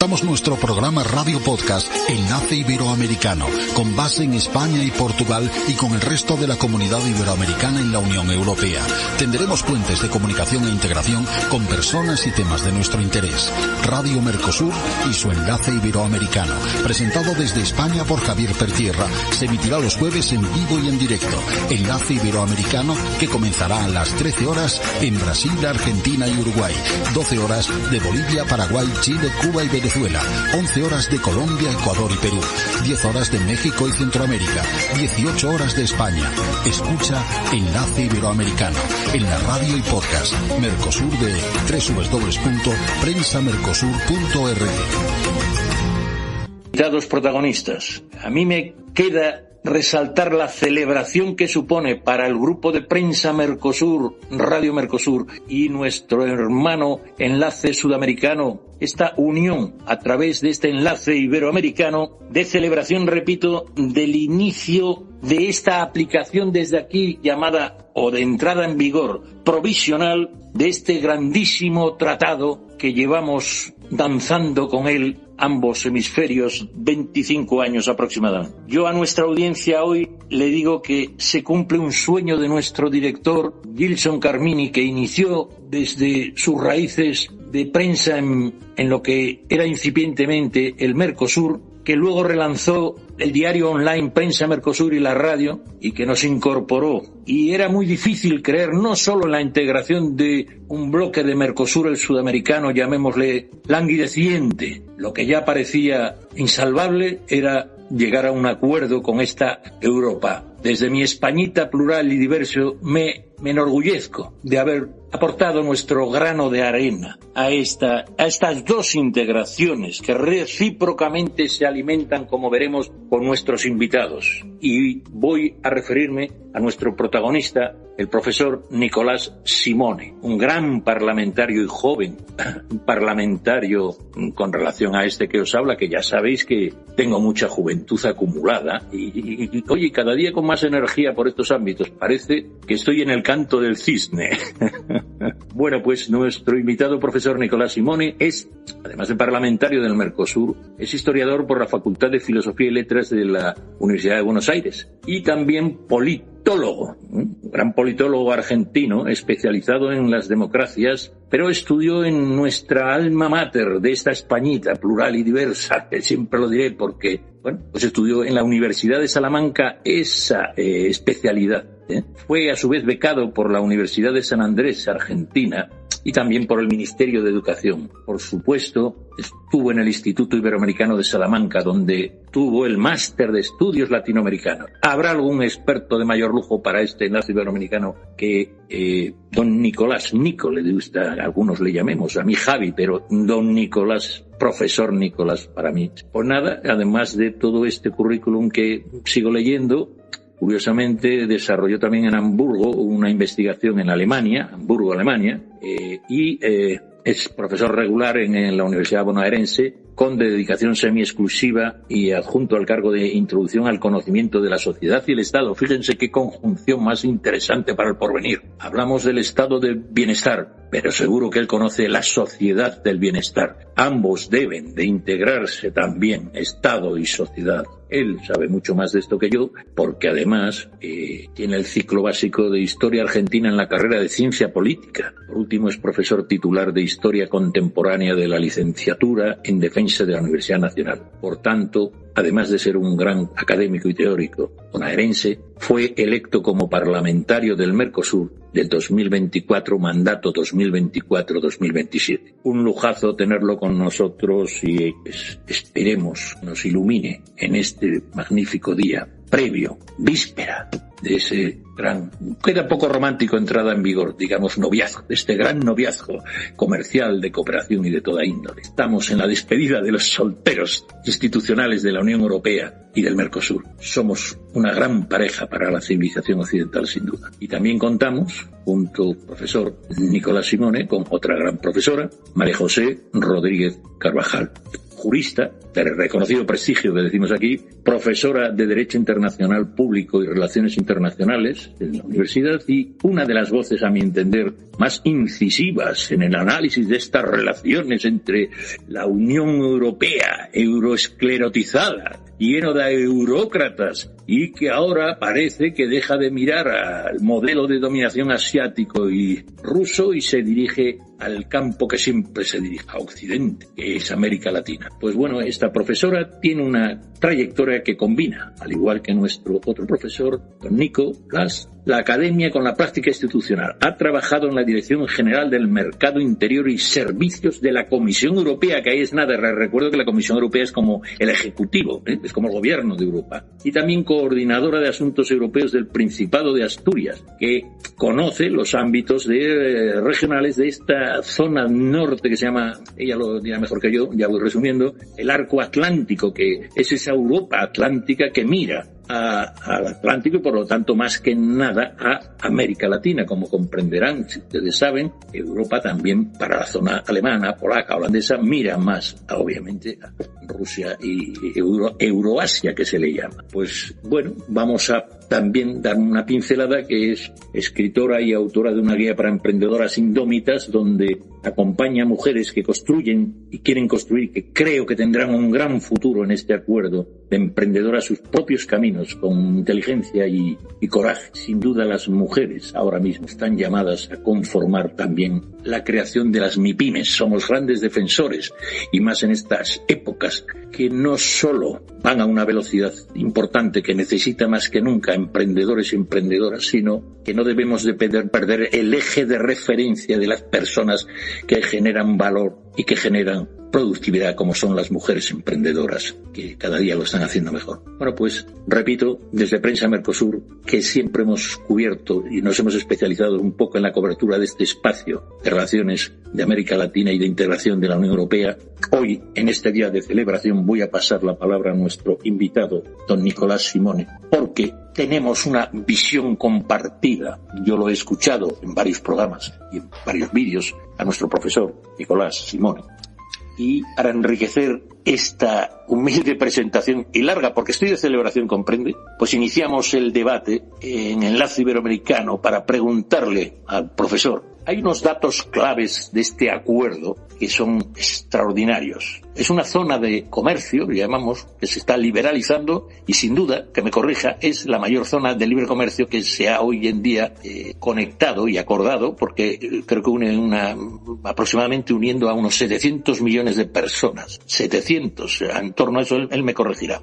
Damos nuestro programa Radio Podcast Enlace Iberoamericano, con base en España y Portugal y con el resto de la comunidad iberoamericana en la Unión Europea. Tendremos puentes de comunicación e integración con personas y temas de nuestro interés. Radio Mercosur y su Enlace Iberoamericano, presentado desde España por Javier Pertierra, se emitirá los jueves en vivo y en directo. Enlace Iberoamericano, que comenzará a las 13 horas en Brasil, Argentina y Uruguay, 12 horas de Bolivia, Paraguay, Chile, Cuba y Venezuela, 11 horas de Colombia, Ecuador y Perú, 10 horas de México y Centroamérica, 18 horas de España. Escucha Enlace Iberoamericano en la radio y podcast Mercosur de www.prensamercosur.org. Invitados protagonistas, a mí me queda resaltar la celebración que supone para el grupo de prensa Mercosur, Radio Mercosur y nuestro hermano Enlace Sudamericano, esta unión a través de este Enlace Iberoamericano de celebración, repito, del inicio de esta aplicación desde aquí llamada, o de entrada en vigor provisional, de este grandísimo tratado que llevamos danzando con él ambos hemisferios 25 años aproximadamente. Yo a nuestra audiencia hoy le digo que se cumple un sueño de nuestro director Gilson Carmini, que inició desde sus raíces de prensa en lo que era incipientemente el Mercosur, que luego relanzó el diario online Prensa Mercosur y la radio, y que nos incorporó. Y era muy difícil creer no solo en la integración de un bloque de Mercosur, el sudamericano, llamémosle languideciente. Lo que ya parecía insalvable era llegar a un acuerdo con esta Europa. Desde mi Españita plural y diverso me enorgullezco de haber aportado nuestro grano de arena a estas dos integraciones que recíprocamente se alimentan, como veremos, con nuestros invitados. Y voy a referirme a nuestro protagonista, el profesor Nicolás Simone, un gran parlamentario y joven parlamentario con relación a este que os habla, que ya sabéis que tengo mucha juventud acumulada y oye, cada día con más energía por estos ámbitos. Parece que estoy en el canto del cisne. Bueno, pues nuestro invitado profesor Nicolás Simone es, además de parlamentario del Mercosur, es historiador por la Facultad de Filosofía y Letras de la Universidad de Buenos Aires y también politólogo, un gran politólogo argentino especializado en las democracias, pero estudió en nuestra alma mater de esta Españita plural y diversa, que siempre lo diré porque, bueno, pues estudió en la Universidad de Salamanca esa especialidad. Fue a su vez becado por la Universidad de San Andrés, Argentina, y también por el Ministerio de Educación. Por supuesto, estuvo en el Instituto Iberoamericano de Salamanca, donde tuvo el máster de estudios latinoamericanos. ¿Habrá algún experto de mayor lujo para este enlace iberoamericano que don Nicolás? Nico le gusta, algunos le llamemos, a mí Javi, pero don Nicolás, profesor Nicolás para mí. Pues nada, además de todo este currículum que sigo leyendo, curiosamente desarrolló también en Hamburgo una investigación en Alemania, Hamburgo, Alemania, y es profesor regular en la Universidad Bonaerense, con dedicación semi-exclusiva y adjunto al cargo de Introducción al Conocimiento de la Sociedad y el Estado. Fíjense qué conjunción más interesante para el porvenir. Hablamos del estado del bienestar, pero seguro que él conoce la sociedad del bienestar. Ambos deben de integrarse también, Estado y sociedad. Él sabe mucho más de esto que yo, porque además tiene el ciclo básico de Historia Argentina en la carrera de Ciencia Política. Por último, es profesor titular de Historia Contemporánea de la licenciatura en Defensa de la Universidad Nacional. Por tanto, además de ser un gran académico y teórico bonaerense, fue electo como parlamentario del Mercosur del 2024, mandato 2024-2027. Un lujazo tenerlo con nosotros y esperemos nos ilumine en este magnífico día previo, víspera de ese gran, queda poco romántico entrada en vigor, digamos noviazgo, de este gran noviazgo comercial, de cooperación y de toda índole. Estamos en la despedida de los solteros institucionales de la Unión Europea y del Mercosur. Somos una gran pareja para la civilización occidental, sin duda. Y también contamos, junto al profesor Nicolás Simone, con otra gran profesora, María José Rodríguez Carvajal, jurista de reconocido prestigio, que decimos aquí, profesora de Derecho Internacional Público y Relaciones Internacionales de la universidad y una de las voces, a mi entender, más incisivas en el análisis de estas relaciones entre la Unión Europea, euroesclerotizada, lleno de eurócratas, y que ahora parece que deja de mirar al modelo de dominación asiático y ruso y se dirige al campo que siempre se dirige, a Occidente, que es América Latina. Pues bueno, esta profesora tiene una trayectoria que combina, al igual que nuestro otro profesor, don Nicolás, la academia con la práctica institucional. Ha trabajado en la Dirección General del Mercado Interior y Servicios de la Comisión Europea, que ahí es nada. Recuerdo que la Comisión Europea es como el Ejecutivo, es como el Gobierno de Europa. Y también coordinadora de Asuntos Europeos del Principado de Asturias, que conoce los ámbitos regionales de esta zona norte que se llama, ella lo dirá mejor que yo, ya voy resumiendo, el arco atlántico, que es esa Europa atlántica que mira al Atlántico y por lo tanto más que nada a América Latina. Como comprenderán, si ustedes saben, Europa también para la zona alemana, polaca, holandesa mira más obviamente a Rusia y Euroasia, que se le llama. Pues bueno, vamos a también dar una pincelada, que es escritora y autora de una guía para emprendedoras indómitas, donde acompaña a mujeres que construyen y quieren construir, que creo que tendrán un gran futuro en este acuerdo de emprendedoras sus propios caminos con inteligencia y coraje. Sin duda las mujeres ahora mismo están llamadas a conformar también la creación de las MIPYMES. Somos grandes defensores, y más en estas épocas que no solo van a una velocidad importante, que necesita más que nunca emprendedores y emprendedoras, sino que no debemos de perder el eje de referencia de las personas que generan valor y que generan productividad, como son las mujeres emprendedoras, que cada día lo están haciendo mejor. Bueno, pues repito, desde Prensa Mercosur, que siempre hemos cubierto y nos hemos especializado un poco en la cobertura de este espacio de relaciones de América Latina y de integración de la Unión Europea. Hoy, en este día de celebración, voy a pasar la palabra a nuestro invitado, don Nicolás Simone, porque tenemos una visión compartida. Yo lo he escuchado en varios programas y en varios vídeos a nuestro profesor Nicolás Simone. Y para enriquecer esta humilde presentación y larga, porque estoy de celebración, comprende, pues iniciamos el debate en Enlace Iberoamericano para preguntarle al profesor. Hay unos datos claves de este acuerdo que son extraordinarios. Es una zona de comercio, le llamamos, que se está liberalizando y sin duda, que me corrija, es la mayor zona de libre comercio que se ha hoy en día conectado y acordado, porque creo que une aproximadamente uniendo a unos 700 millones de personas. 700, en torno a eso él me corregirá.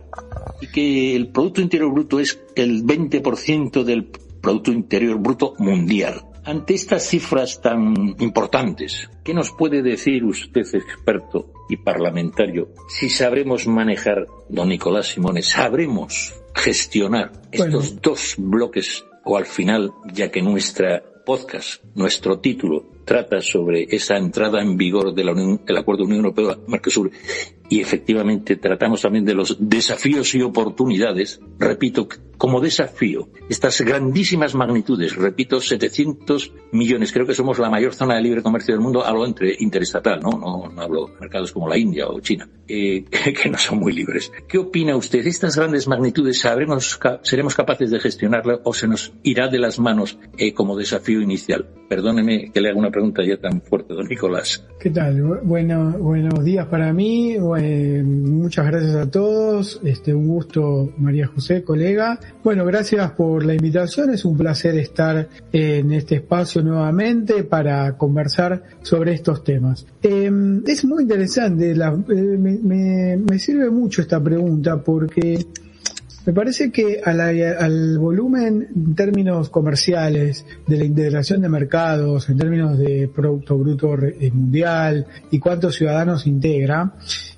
Y que el Producto Interior Bruto es el 20% del Producto Interior Bruto mundial. Ante estas cifras tan importantes, ¿qué nos puede decir usted, experto y parlamentario, si sabremos manejar, don Nicolás Simone, sabremos gestionar estos dos bloques, o al final, ya que nuestra podcast, nuestro título, trata sobre esa entrada en vigor del Acuerdo Unión Europea-Mercosur, y efectivamente tratamos también de los desafíos y oportunidades, repito, como desafío, estas grandísimas magnitudes, repito, 700 millones, creo que somos la mayor zona de libre comercio del mundo, hablo interestatal, no hablo de mercados como la India o China, que no son muy libres. ¿Qué opina usted? ¿Estas grandes magnitudes seremos capaces de gestionarlas o se nos irá de las manos como desafío inicial? Perdóneme que le haga una pregunta ya tan fuerte, don Nicolás. ¿Qué tal? Buenos días para mí. Muchas gracias a todos. Un gusto, María José, colega. Bueno, gracias por la invitación. Es un placer estar en este espacio nuevamente para conversar sobre estos temas. Es muy interesante. Me sirve mucho esta pregunta porque me parece que al volumen en términos comerciales de la integración de mercados, en términos de Producto Bruto Mundial y cuántos ciudadanos integra,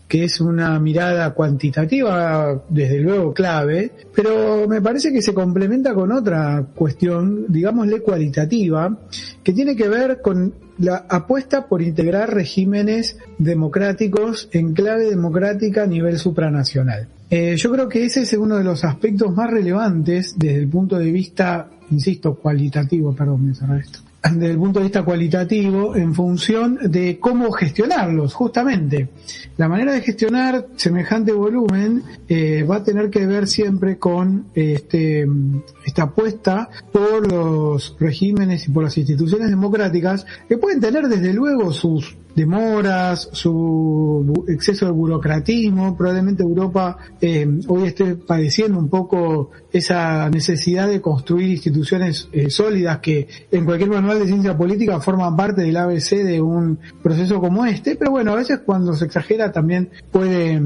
que es una mirada cuantitativa, desde luego clave, pero me parece que se complementa con otra cuestión, digámosle cualitativa, que tiene que ver con la apuesta por integrar regímenes democráticos en clave democrática a nivel supranacional. Yo creo que ese es uno de los aspectos más relevantes desde el punto de vista, insisto, cualitativo, desde el punto de vista cualitativo en función de cómo gestionarlos. Justamente la manera de gestionar semejante volumen va a tener que ver siempre con esta apuesta por los regímenes y por las instituciones democráticas, que pueden tener desde luego sus demoras, su exceso de burocratismo. Probablemente Europa hoy esté padeciendo un poco esa necesidad de construir instituciones sólidas que en cualquier manual de ciencia política forman parte del ABC de un proceso como este, pero bueno, a veces cuando se exagera también puede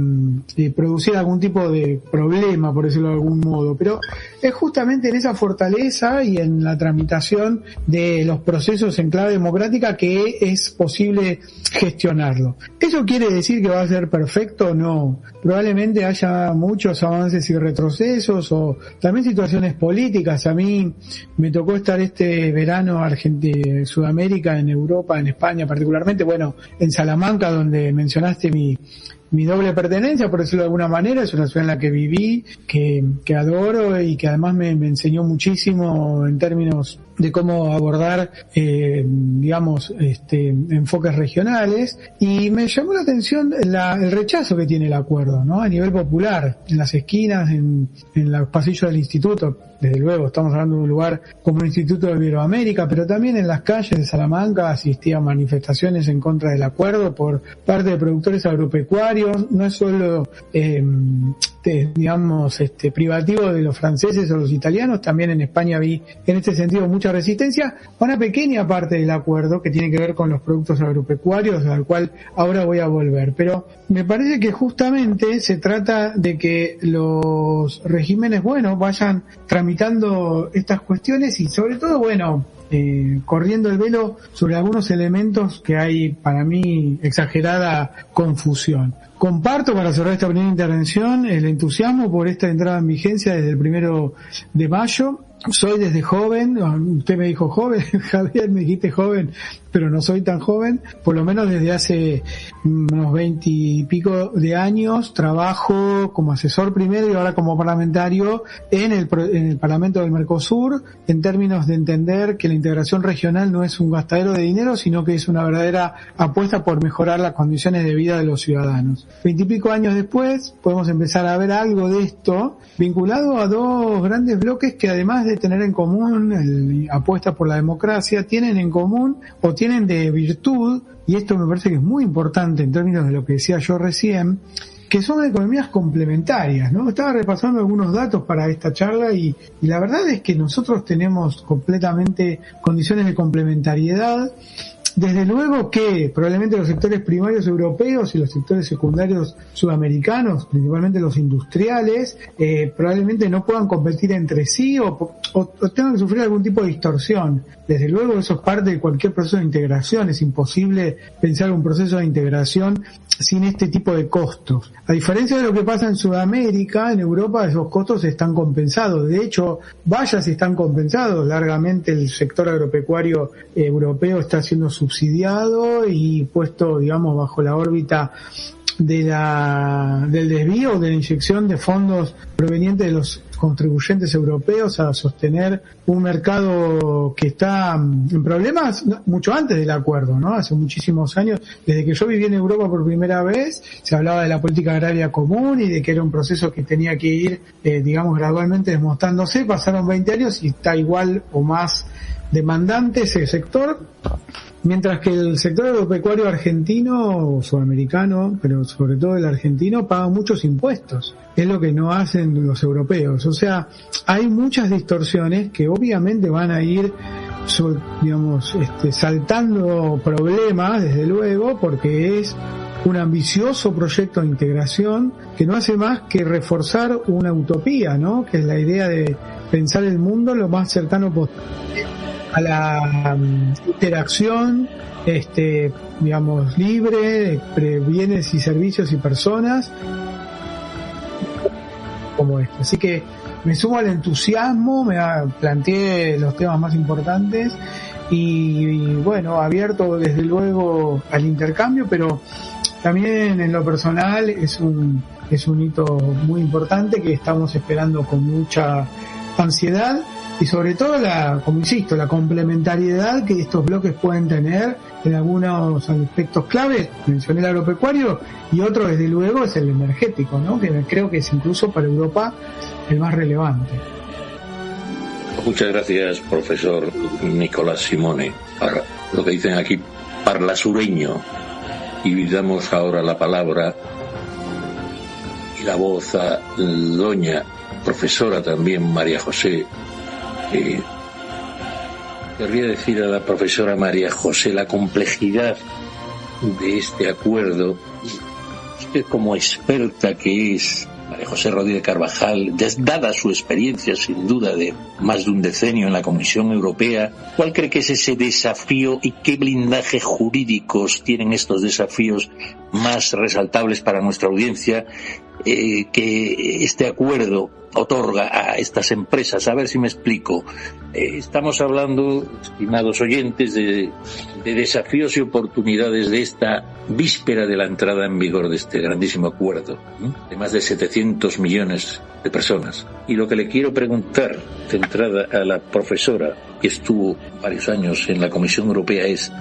producir algún tipo de problema, por decirlo de algún modo, pero es justamente en esa fortaleza y en la tramitación de los procesos en clave democrática que es posible gestionarlo. ¿Eso quiere decir que va a ser perfecto? No. Probablemente haya muchos avances y retrocesos, o también situaciones políticas. A mí me tocó estar este verano en Sudamérica, en Europa, en España particularmente, bueno, en Salamanca, donde mencionaste mi doble pertenencia, por decirlo de alguna manera. Es una ciudad en la que viví, que adoro y que además me enseñó muchísimo en términos de cómo abordar, enfoques regionales, y me llamó la atención el rechazo que tiene el acuerdo, ¿no? A nivel popular, en las esquinas, en los pasillos del instituto. Desde luego, estamos hablando de un lugar como el Instituto de Iberoamérica, pero también en las calles de Salamanca asistía a manifestaciones en contra del acuerdo por parte de productores agropecuarios. No es solo, privativo de los franceses o los italianos, también en España vi en este sentido mucha resistencia a una pequeña parte del acuerdo que tiene que ver con los productos agropecuarios, al cual ahora voy a volver. Pero me parece que justamente se trata de que los regímenes, vayan tramitando estas cuestiones y sobre todo, corriendo el velo sobre algunos elementos que hay, para mí, exagerada confusión. Comparto, para cerrar esta primera intervención, el entusiasmo por esta entrada en vigencia desde el 1 de mayo. Soy desde joven, usted me dijo joven, Javier, me dijiste joven, pero no soy tan joven. Por lo menos desde hace unos 20 y pico de años trabajo como asesor primero y ahora como parlamentario en el Parlamento del Mercosur, en términos de entender que la integración regional no es un gastadero de dinero, sino que es una verdadera apuesta por mejorar las condiciones de vida de los ciudadanos. 20 y pico años después podemos empezar a ver algo de esto vinculado a dos grandes bloques que, además de tener en común apuesta por la democracia, tienen en común o tienen de virtud, y esto me parece que es muy importante en términos de lo que decía yo recién, que son economías complementarias, ¿no? Estaba repasando algunos datos para esta charla y la verdad es que nosotros tenemos completamente condiciones de complementariedad. Desde luego que probablemente los sectores primarios europeos y los sectores secundarios sudamericanos, principalmente los industriales, probablemente no puedan competir entre sí o tengan que sufrir algún tipo de distorsión. Desde luego eso es parte de cualquier proceso de integración. Es imposible pensar un proceso de integración sin este tipo de costos. A diferencia de lo que pasa en Sudamérica, en Europa esos costos están compensados. De hecho, vaya si están compensados. Largamente el sector agropecuario europeo está siendo subsidiado y puesto, bajo la órbita del desvío, de la inyección de fondos provenientes de los contribuyentes europeos a sostener un mercado que está en problemas mucho antes del acuerdo, ¿no? Hace muchísimos años, desde que yo viví en Europa por primera vez, se hablaba de la política agraria común y de que era un proceso que tenía que ir, gradualmente desmostrándose. Pasaron 20 años y está igual o más demandante ese sector, mientras que el sector agropecuario argentino o sudamericano, pero sobre todo el argentino, paga muchos impuestos. Es lo que no hacen los europeos. O sea, hay muchas distorsiones que obviamente van a ir, saltando problemas, desde luego, porque es un ambicioso proyecto de integración que no hace más que reforzar una utopía, ¿no? Que es la idea de pensar el mundo lo más cercano posible a la interacción, libre entre bienes y servicios y personas como este. Así que me sumo al entusiasmo, planteé los temas más importantes y abierto desde luego al intercambio, pero también en lo personal es un hito muy importante que estamos esperando con mucha ansiedad y sobre todo como insisto, la complementariedad que estos bloques pueden tener en algunos aspectos clave. Mencioné el agropecuario y otro desde luego es el energético, ¿no? Que creo que es incluso para Europa el más relevante. Muchas gracias, profesor Nicolás Simone. Para lo que dicen aquí, parlasureño. Y damos ahora la palabra y la voz a doña profesora también María José. Querría decir a la profesora María José la complejidad de este acuerdo. Usted, como experta que es, María José Rodríguez Carvajal, dada su experiencia sin duda de más de un decenio en la Comisión Europea, ¿cuál cree que es ese desafío y qué blindaje jurídicos tienen estos desafíos más resaltables para nuestra audiencia que este acuerdo otorga a estas empresas? A ver si me explico. Estamos hablando, estimados oyentes, de desafíos y oportunidades de esta víspera de la entrada en vigor de este grandísimo acuerdo, de más de 700 millones de personas. Y lo que le quiero preguntar, centrada a la profesora que estuvo varios años en la Comisión Europea, es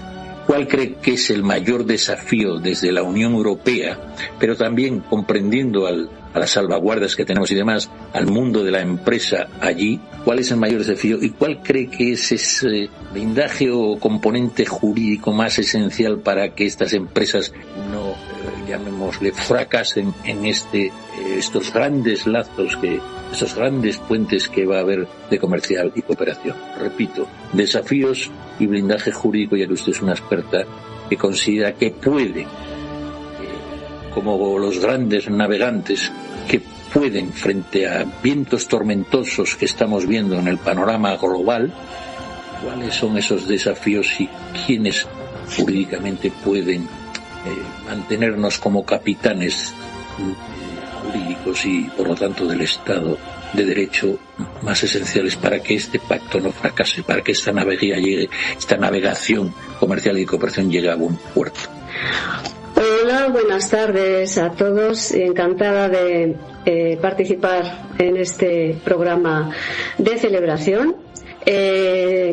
¿cuál cree que es el mayor desafío desde la Unión Europea, pero también comprendiendo a las salvaguardas que tenemos y demás, al mundo de la empresa allí? ¿Cuál es el mayor desafío y cuál cree que es ese blindaje o componente jurídico más esencial para que estas empresas no, llamémosle, fracasen en estos grandes lazos, estos grandes puentes que va a haber de comercial y cooperación? Repito, desafíos y blindaje jurídico, ya que usted es una experta que considera que puede, como los grandes navegantes que pueden, frente a vientos tormentosos que estamos viendo en el panorama global, cuáles son esos desafíos y quiénes jurídicamente pueden mantenernos como capitanes jurídicos y, por lo tanto, del Estado de Derecho más esenciales para que este pacto no fracase, para que esta navegación comercial y cooperación llegue a buen puerto. Hola, buenas tardes a todos. Encantada de participar en este programa de celebración.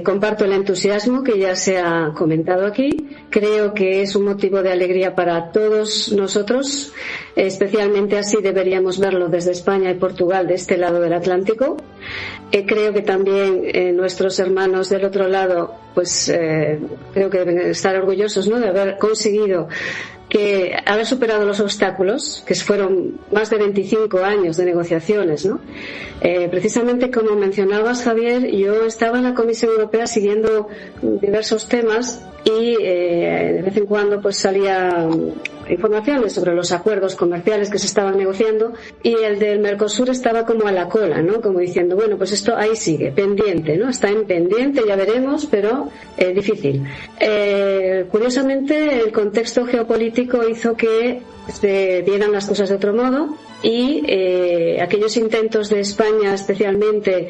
Comparto el entusiasmo que ya se ha comentado aquí. Creo que es un motivo de alegría para todos nosotros, especialmente así deberíamos verlo desde España y Portugal, de este lado del Atlántico. Creo que también nuestros hermanos del otro lado, pues creo que deben estar orgullosos, ¿no?, de haber conseguido haber superado los obstáculos, que fueron más de 25 años de negociaciones, ¿no? Precisamente como mencionabas, Javier, yo estaba en la Comisión Europea siguiendo diversos temas y de vez en cuando pues salía informaciones sobre los acuerdos comerciales que se estaban negociando, y el del Mercosur estaba como a la cola, ¿no?, como diciendo, bueno, pues esto ahí sigue, pendiente, ¿no?, está en pendiente, ya veremos, pero difícil. Curiosamente, el contexto geopolítico hizo que se dieran las cosas de otro modo, y aquellos intentos de España, especialmente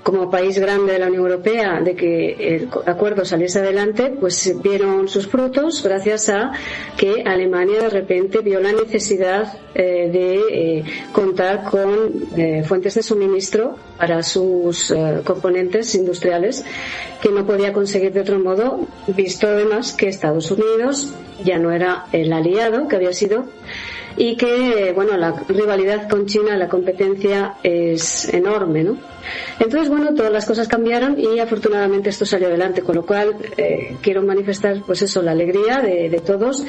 como país grande de la Unión Europea, de que el acuerdo saliese adelante, pues vieron sus frutos gracias a que Alemania de repente vio la necesidad de contar con fuentes de suministro para sus componentes industriales, que no podía conseguir de otro modo, visto además que Estados Unidos ya no era el aliado que había sido, y que, bueno, la rivalidad con China, la competencia es enorme, ¿no? Entonces, bueno, todas las cosas cambiaron y afortunadamente esto salió adelante, con lo cual quiero manifestar, pues eso, la alegría de todos.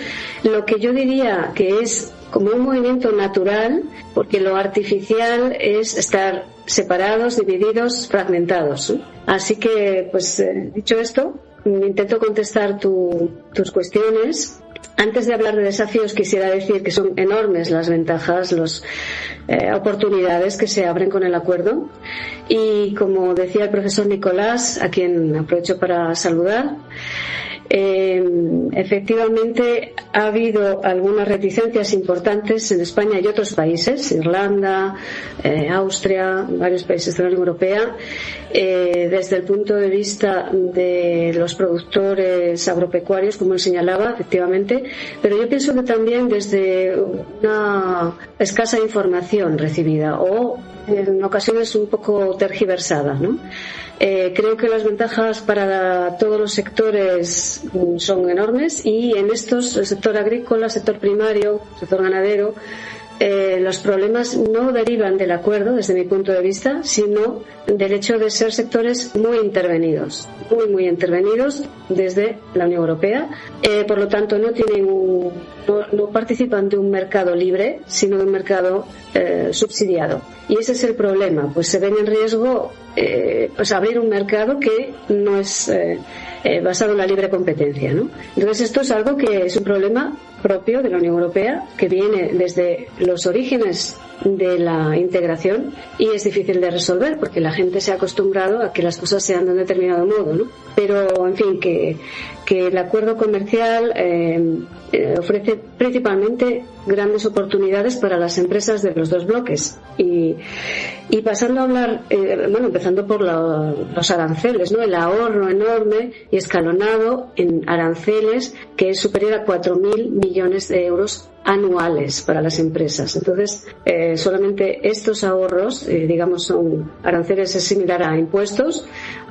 Lo que yo diría que es como un movimiento natural, porque lo artificial es estar separados, divididos, fragmentados, ¿no? Así que, pues, dicho esto, intento contestar tus cuestiones. Antes de hablar de desafíos, quisiera decir que son enormes las ventajas, las oportunidades que se abren con el acuerdo. Y como decía el profesor Nicolás, a quien aprovecho para saludar, efectivamente ha habido algunas reticencias importantes en España y otros países, Irlanda, Austria, varios países de la Unión Europea, desde el punto de vista de los productores agropecuarios, como él señalaba, efectivamente, pero yo pienso que también desde una escasa información recibida o en ocasiones un poco tergiversada, ¿no? Creo que las ventajas para todos los sectores son enormes, y en estos, el sector agrícola, sector primario, sector ganadero, los problemas no derivan del acuerdo, desde mi punto de vista, sino del hecho de ser sectores muy intervenidos desde la Unión Europea. Por lo tanto, no participan de un mercado libre, sino de un mercado subsidiado. Y ese es el problema, pues se ven en riesgo abrir un mercado que no es basado en la libre competencia, ¿no? Entonces esto es algo que es un problema propio de la Unión Europea, que viene desde los orígenes de la integración, y es difícil de resolver porque la gente se ha acostumbrado a que las cosas sean de un determinado modo, ¿no? Pero, en fin, que el acuerdo comercial ofrece principalmente grandes oportunidades para las empresas de los dos bloques. Y pasando a hablar, empezando por los aranceles, ¿no? El ahorro enorme y escalonado en aranceles, que es superior a 4.000 millones de euros anuales para las empresas. Entonces, solamente estos ahorros, son aranceles, es similar a impuestos,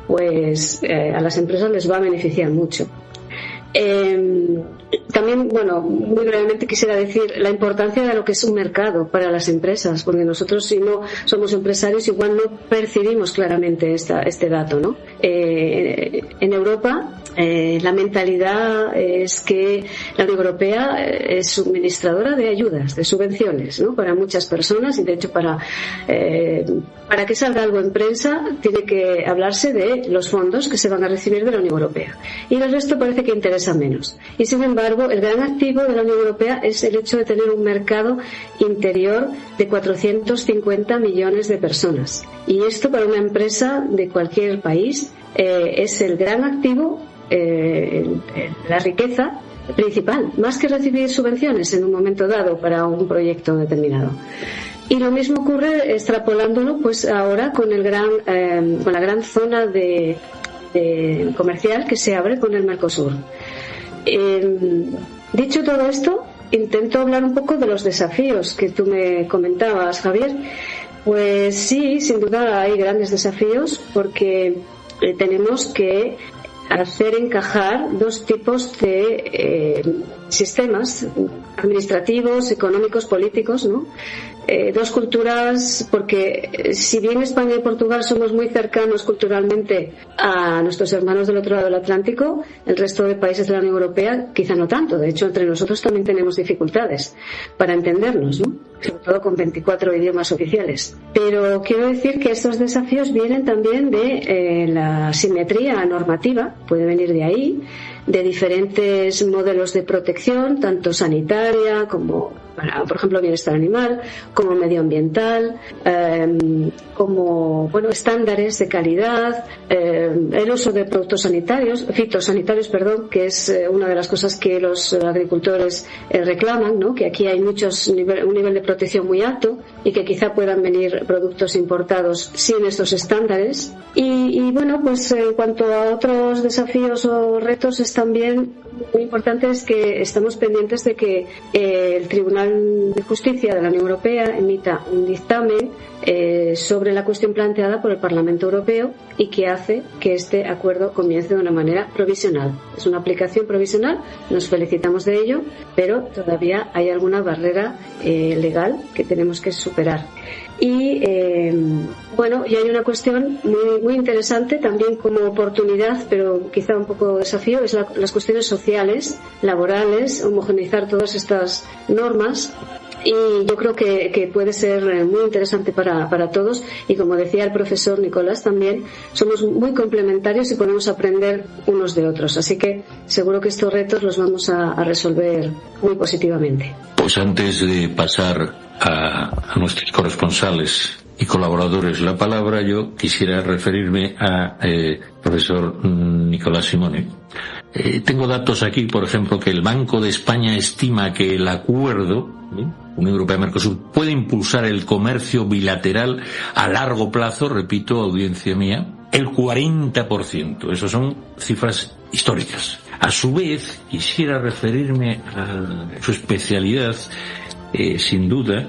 pues a las empresas les va a beneficiar mucho. También, muy brevemente quisiera decir la importancia de lo que es un mercado para las empresas, porque nosotros, si no somos empresarios, igual no percibimos claramente este dato, ¿no? En Europa, la mentalidad es que la Unión Europea es suministradora de ayudas, de subvenciones, ¿no? Para muchas personas, y de hecho para que salga algo en prensa tiene que hablarse de los fondos que se van a recibir de la Unión Europea, y el resto parece que interesa menos. Y sin embargo, el gran activo de la Unión Europea es el hecho de tener un mercado interior de 450 millones de personas, y esto para una empresa de cualquier país es el gran activo, la riqueza principal, más que recibir subvenciones en un momento dado para un proyecto determinado. Y lo mismo ocurre extrapolándolo pues ahora con la gran zona de comercial que se abre con el Mercosur. Dicho todo esto, intento hablar un poco de los desafíos que tú me comentabas, Javier. Pues sí, sin duda hay grandes desafíos, porque tenemos que hacer encajar dos tipos de sistemas administrativos, económicos, políticos, ¿no? Dos culturas, porque si bien España y Portugal somos muy cercanos culturalmente a nuestros hermanos del otro lado del Atlántico, el resto de países de la Unión Europea quizá no tanto. De hecho, entre nosotros también tenemos dificultades para entendernos, ¿no? Sobre todo con 24 idiomas oficiales. Pero quiero decir que estos desafíos vienen también de la asimetría normativa, puede venir de ahí, de diferentes modelos de protección, tanto sanitaria como para, por ejemplo, bienestar animal, como medioambiental, como estándares de calidad, el uso de productos fitosanitarios, que es una de las cosas que los agricultores reclaman, ¿no? Que aquí hay un nivel de protección muy alto, y que quizá puedan venir productos importados sin estos estándares. Y pues en cuanto a otros desafíos o retos, es también muy importante es que estamos pendientes de que el Tribunal de Justicia de la Unión Europea emita un dictamen sobre la cuestión planteada por el Parlamento Europeo, y que hace que este acuerdo comience de una manera provisional. Es una aplicación provisional, nos felicitamos de ello, pero todavía hay alguna barrera legal que tenemos que superar. Y y hay una cuestión muy, muy interesante también como oportunidad, pero quizá un poco desafío, es las cuestiones sociales, laborales, homogeneizar todas estas normas. Y yo creo que puede ser muy interesante para todos, y como decía el profesor Nicolás también, somos muy complementarios y podemos aprender unos de otros, así que seguro que estos retos los vamos a resolver muy positivamente. Pues antes de pasar a nuestros corresponsales y colaboradores la palabra, yo quisiera referirme a profesor Nicolás Simone. Tengo datos aquí, por ejemplo, que el Banco de España estima que el acuerdo Unión Europea-Mercosur puede impulsar el comercio bilateral a largo plazo, repito, audiencia mía, el 40%. Esas son cifras históricas. A su vez, quisiera referirme a su especialidad, sin duda,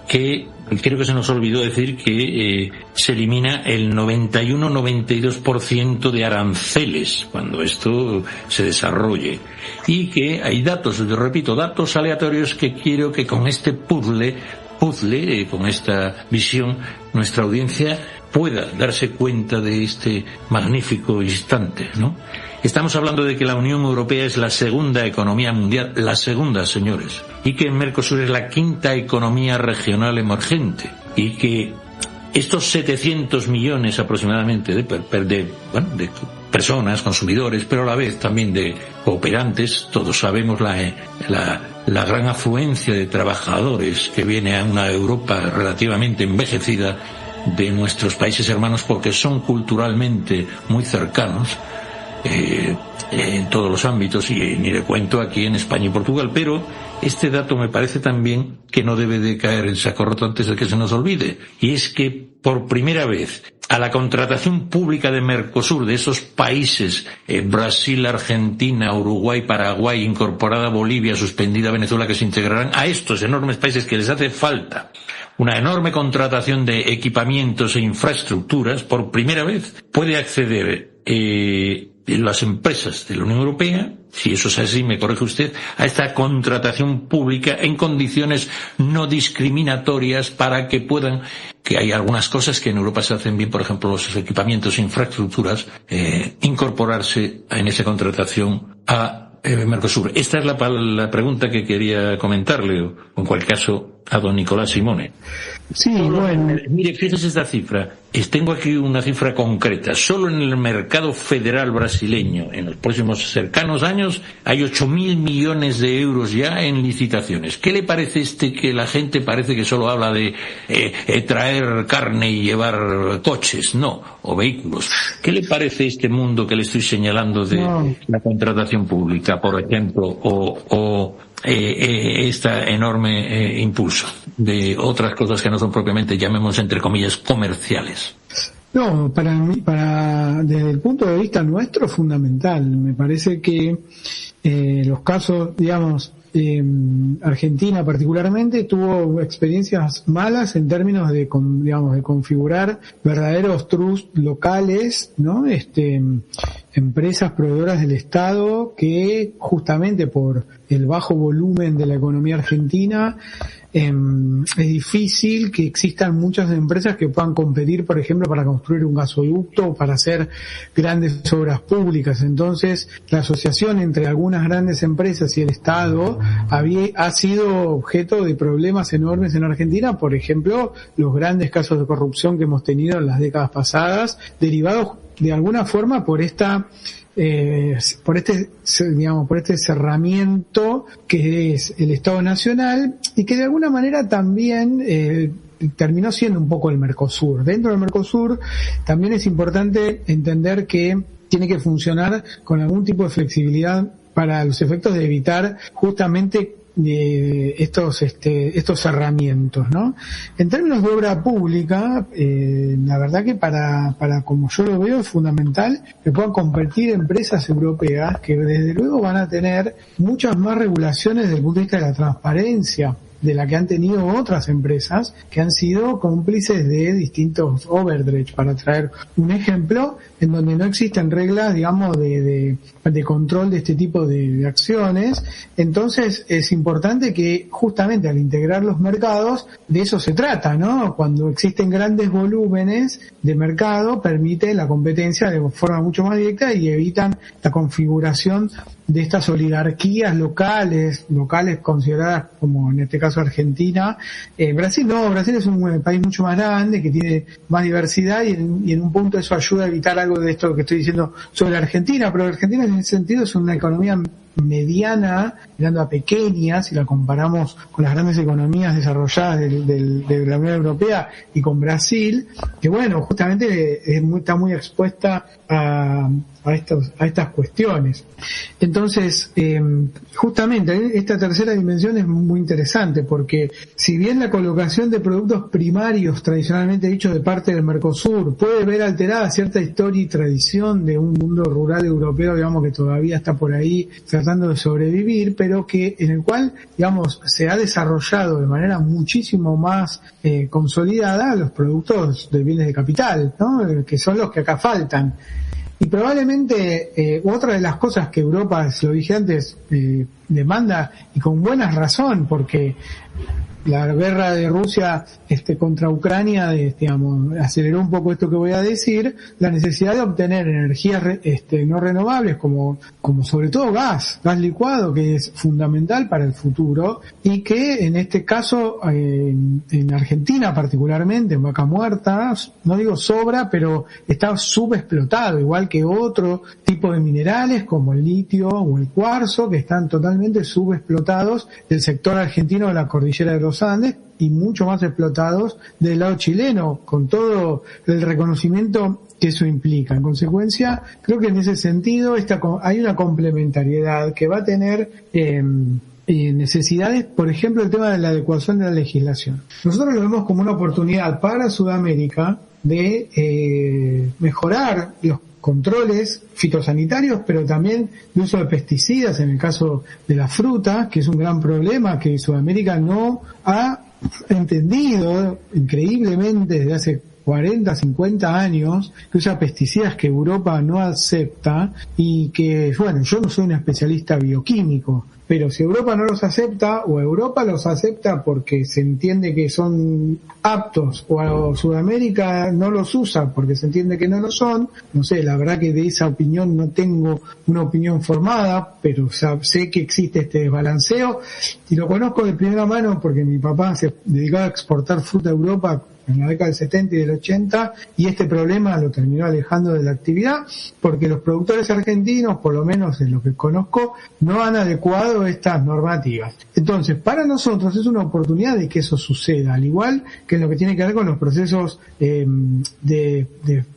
que creo que se nos olvidó decir que se elimina el 91-92% de aranceles cuando esto se desarrolle, y que hay datos, yo repito, datos aleatorios que quiero que con este puzzle, con esta visión, nuestra audiencia pueda darse cuenta de este magnífico instante, ¿no? Estamos hablando de que la Unión Europea es la segunda economía mundial, la segunda, señores, y que el Mercosur es la quinta economía regional emergente, y que estos 700 millones aproximadamente de personas, consumidores, pero a la vez también de cooperantes, todos sabemos la gran afluencia de trabajadores que viene a una Europa relativamente envejecida de nuestros países hermanos, porque son culturalmente muy cercanos en todos los ámbitos, y ni le cuento aquí en España y Portugal. Pero este dato me parece también que no debe de caer en saco roto antes de que se nos olvide, y es que por primera vez a la contratación pública de Mercosur, de esos países, Brasil, Argentina, Uruguay, Paraguay, incorporada Bolivia, suspendida Venezuela, que se integrarán a estos enormes países que les hace falta una enorme contratación de equipamientos e infraestructuras, por primera vez puede acceder las empresas de la Unión Europea, si eso es así, me corrige usted, a esta contratación pública en condiciones no discriminatorias, para que puedan, que hay algunas cosas que en Europa se hacen bien, por ejemplo los equipamientos e infraestructuras, incorporarse en esa contratación a Mercosur. Esta es la pregunta que quería comentarle, o en cualquier caso a don Nicolás Simone. Sí, bueno. Mire, fíjese esta cifra. Tengo aquí una cifra concreta. Solo en el mercado federal brasileño, en los próximos cercanos años, hay 8.000 millones de euros ya en licitaciones. ¿Qué le parece que la gente parece que solo habla de traer carne y llevar coches? No, o vehículos. ¿Qué le parece este mundo que le estoy señalando de la contratación pública, por ejemplo, o este enorme impulso de otras cosas que no son propiamente, llamemos entre comillas, comerciales? No, para mí, desde el punto de vista nuestro, fundamental. Me parece que los casos, digamos, Argentina particularmente tuvo experiencias malas en términos de configurar verdaderos trusts locales, ¿no? Empresas proveedoras del Estado que, justamente por el bajo volumen de la economía argentina, es difícil que existan muchas empresas que puedan competir, por ejemplo, para construir un gasoducto o para hacer grandes obras públicas. Entonces, la asociación entre algunas grandes empresas y el Estado ha sido objeto de problemas enormes en Argentina. Por ejemplo, los grandes casos de corrupción que hemos tenido en las décadas pasadas, derivados de alguna forma por este cerramiento que es el Estado Nacional, y que de alguna manera también terminó siendo un poco el Mercosur. Dentro del Mercosur también es importante entender que tiene que funcionar con algún tipo de flexibilidad para los efectos de evitar justamente estos cerramientos, ¿no? En términos de obra pública, la verdad que para como yo lo veo, es fundamental que puedan competir empresas europeas que desde luego van a tener muchas más regulaciones desde el punto de vista de la transparencia de la que han tenido otras empresas que han sido cómplices de distintos overdredge. Para traer un ejemplo, en donde no existen reglas, digamos, de control de este tipo de acciones. Entonces es importante que justamente al integrar los mercados, de eso se trata, ¿no? Cuando existen grandes volúmenes de mercado, permite la competencia de forma mucho más directa y evitan la configuración de estas oligarquías locales consideradas como en este caso Argentina. Brasil es un país mucho más grande, que tiene más diversidad, y en un punto eso ayuda a evitar algo de esto que estoy diciendo sobre Argentina. Pero Argentina en ese sentido es una economía mediana, mirando a pequeña, si la comparamos con las grandes economías desarrolladas de la Unión Europea y con Brasil, que bueno, justamente está muy expuesta a estas cuestiones. Entonces, justamente esta tercera dimensión es muy interesante, porque si bien la colocación de productos primarios tradicionalmente dicho de parte del Mercosur puede ver alterada cierta historia y tradición de un mundo rural europeo, digamos, que todavía está por ahí tratando de sobrevivir, pero que en el cual, digamos, se ha desarrollado de manera muchísimo más consolidada los productos de bienes de capital, ¿no? Que son los que acá faltan. Y probablemente otra de las cosas que Europa, se lo dije antes, demanda, y con buena razón, porque la guerra de Rusia contra Ucrania, digamos, aceleró un poco esto que voy a decir, la necesidad de obtener energías no renovables como sobre todo gas licuado, que es fundamental para el futuro, y que en este caso en Argentina particularmente, en Vaca Muerta, no digo sobra, pero está subexplotado, igual que otro tipo de minerales como el litio o el cuarzo, que están totalmente subexplotados del sector argentino de la cordillera de los Andes, y mucho más explotados del lado chileno, con todo el reconocimiento que eso implica. En consecuencia, creo que en ese sentido hay una complementariedad que va a tener necesidades, por ejemplo, el tema de la adecuación de la legislación. Nosotros lo vemos como una oportunidad para Sudamérica de mejorar los controles fitosanitarios, pero también de uso de pesticidas en el caso de la fruta, que es un gran problema que Sudamérica no ha entendido increíblemente desde hace 40, 50 años, que usa pesticidas que Europa no acepta y que, bueno, yo no soy un especialista bioquímico, pero si Europa no los acepta, o Europa los acepta porque se entiende que son aptos, o Sudamérica no los usa porque se entiende que no lo son, no sé, la verdad que de esa opinión no tengo una opinión formada, pero sé que existe este desbalanceo, y lo conozco de primera mano porque mi papá se dedicaba a exportar fruta a Europa en la década del 70 y del 80, y este problema lo terminó alejando de la actividad, porque los productores argentinos, por lo menos en lo que conozco, no han adecuado estas normativas. Entonces, para nosotros es una oportunidad de que eso suceda, al igual que en lo que tiene que ver con los procesos de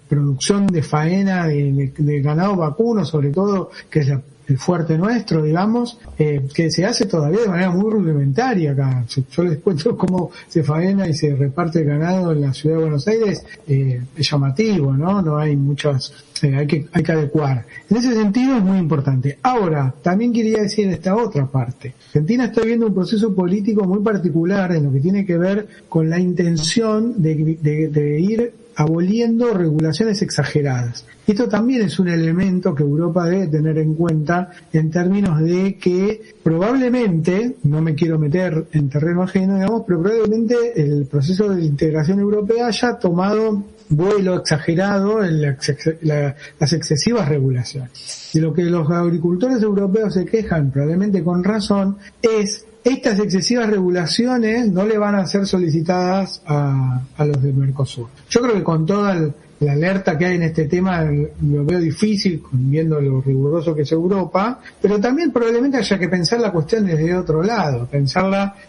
producción de faena de ganado vacuno, sobre todo, que es el fuerte nuestro, digamos, que se hace todavía de manera muy rudimentaria acá. Yo les cuento cómo se faena y se reparte el ganado en la ciudad de Buenos Aires, es llamativo, ¿no? No hay muchas, hay que adecuar. En ese sentido es muy importante. Ahora, también quería decir esta otra parte. Argentina está viviendo un proceso político muy particular en lo que tiene que ver con la intención de ir aboliendo regulaciones exageradas. Esto también es un elemento que Europa debe tener en cuenta en términos de que probablemente, no me quiero meter en terreno ajeno, digamos, pero probablemente el proceso de integración europea haya tomado vuelo exagerado en las excesivas regulaciones. De lo que los agricultores europeos se quejan, probablemente con razón, es estas excesivas regulaciones no le van a ser solicitadas a los del Mercosur. Yo creo que con toda la alerta que hay en este tema lo veo difícil, viendo lo riguroso que es Europa, pero también probablemente haya que pensar la cuestión desde otro lado,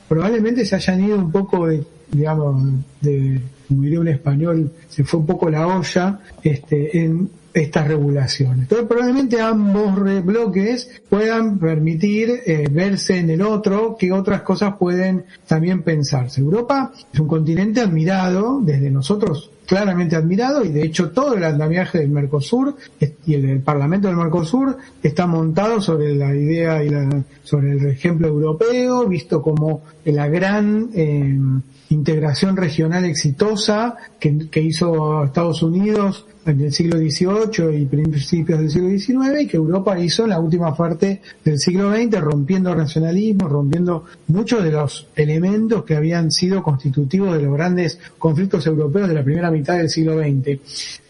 probablemente se hayan ido un poco como diría un español, se fue un poco la olla en estas regulaciones. Entonces probablemente ambos bloques puedan permitir verse en el otro, que otras cosas pueden también pensarse. Europa es un continente admirado, desde nosotros claramente admirado, y de hecho todo el andamiaje del Mercosur y el del Parlamento del Mercosur está montado sobre la idea y sobre el ejemplo europeo, visto como la gran integración regional exitosa que hizo Estados Unidos en el siglo XVIII y principios del siglo XIX, y que Europa hizo en la última parte del siglo XX, rompiendo nacionalismo, rompiendo muchos de los elementos que habían sido constitutivos de los grandes conflictos europeos de la primera mitad del siglo XX.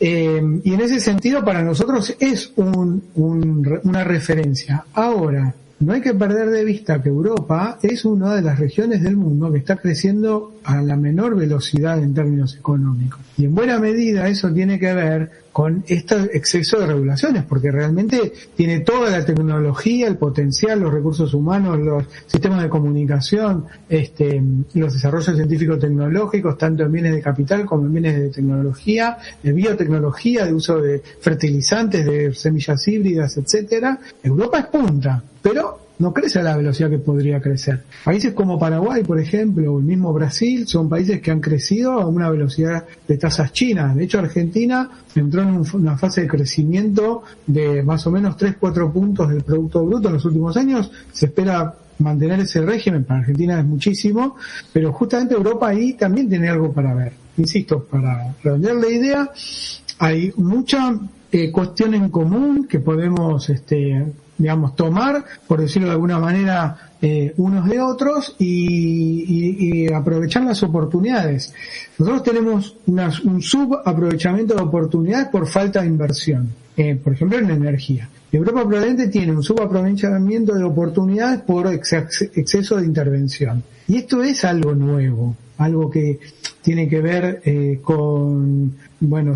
Y en ese sentido para nosotros es una referencia. Ahora, no hay que perder de vista que Europa es una de las regiones del mundo que está creciendo a la menor velocidad en términos económicos. Y en buena medida eso tiene que ver con este exceso de regulaciones, porque realmente tiene toda la tecnología, el potencial, los recursos humanos, los sistemas de comunicación, los desarrollos científico-tecnológicos, tanto en bienes de capital como en bienes de tecnología, de biotecnología, de uso de fertilizantes, de semillas híbridas, etcétera. Europa es punta, pero no crece a la velocidad que podría crecer. Países como Paraguay, por ejemplo, o el mismo Brasil, son países que han crecido a una velocidad de tasas chinas. De hecho, Argentina entró en una fase de crecimiento de más o menos 3-4 puntos del Producto Bruto en los últimos años. Se espera mantener ese régimen. Para Argentina es muchísimo, pero justamente Europa ahí también tiene algo para ver. Insisto, para redondear la idea, hay mucha cuestión en común que podemos tomar, por decirlo de alguna manera, unos de otros y aprovechar las oportunidades. Nosotros tenemos un subaprovechamiento de oportunidades por falta de inversión, por ejemplo en energía. Europa probablemente tiene un subaprovechamiento de oportunidades por exceso de intervención. Y esto es algo nuevo, algo que tiene que ver con,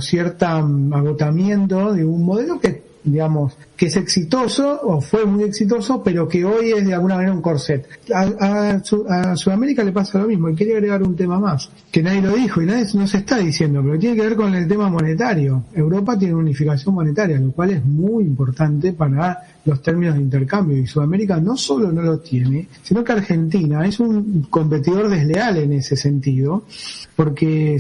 cierto agotamiento de un modelo que es exitoso o fue muy exitoso, pero que hoy es de alguna manera un corset. A Sudamérica le pasa lo mismo, y quería agregar un tema más, que nadie lo dijo y nadie no se está diciendo, pero tiene que ver con el tema monetario. Europa tiene una unificación monetaria, lo cual es muy importante para los términos de intercambio, y Sudamérica no solo no lo tiene, sino que Argentina es un competidor desleal en ese sentido, porque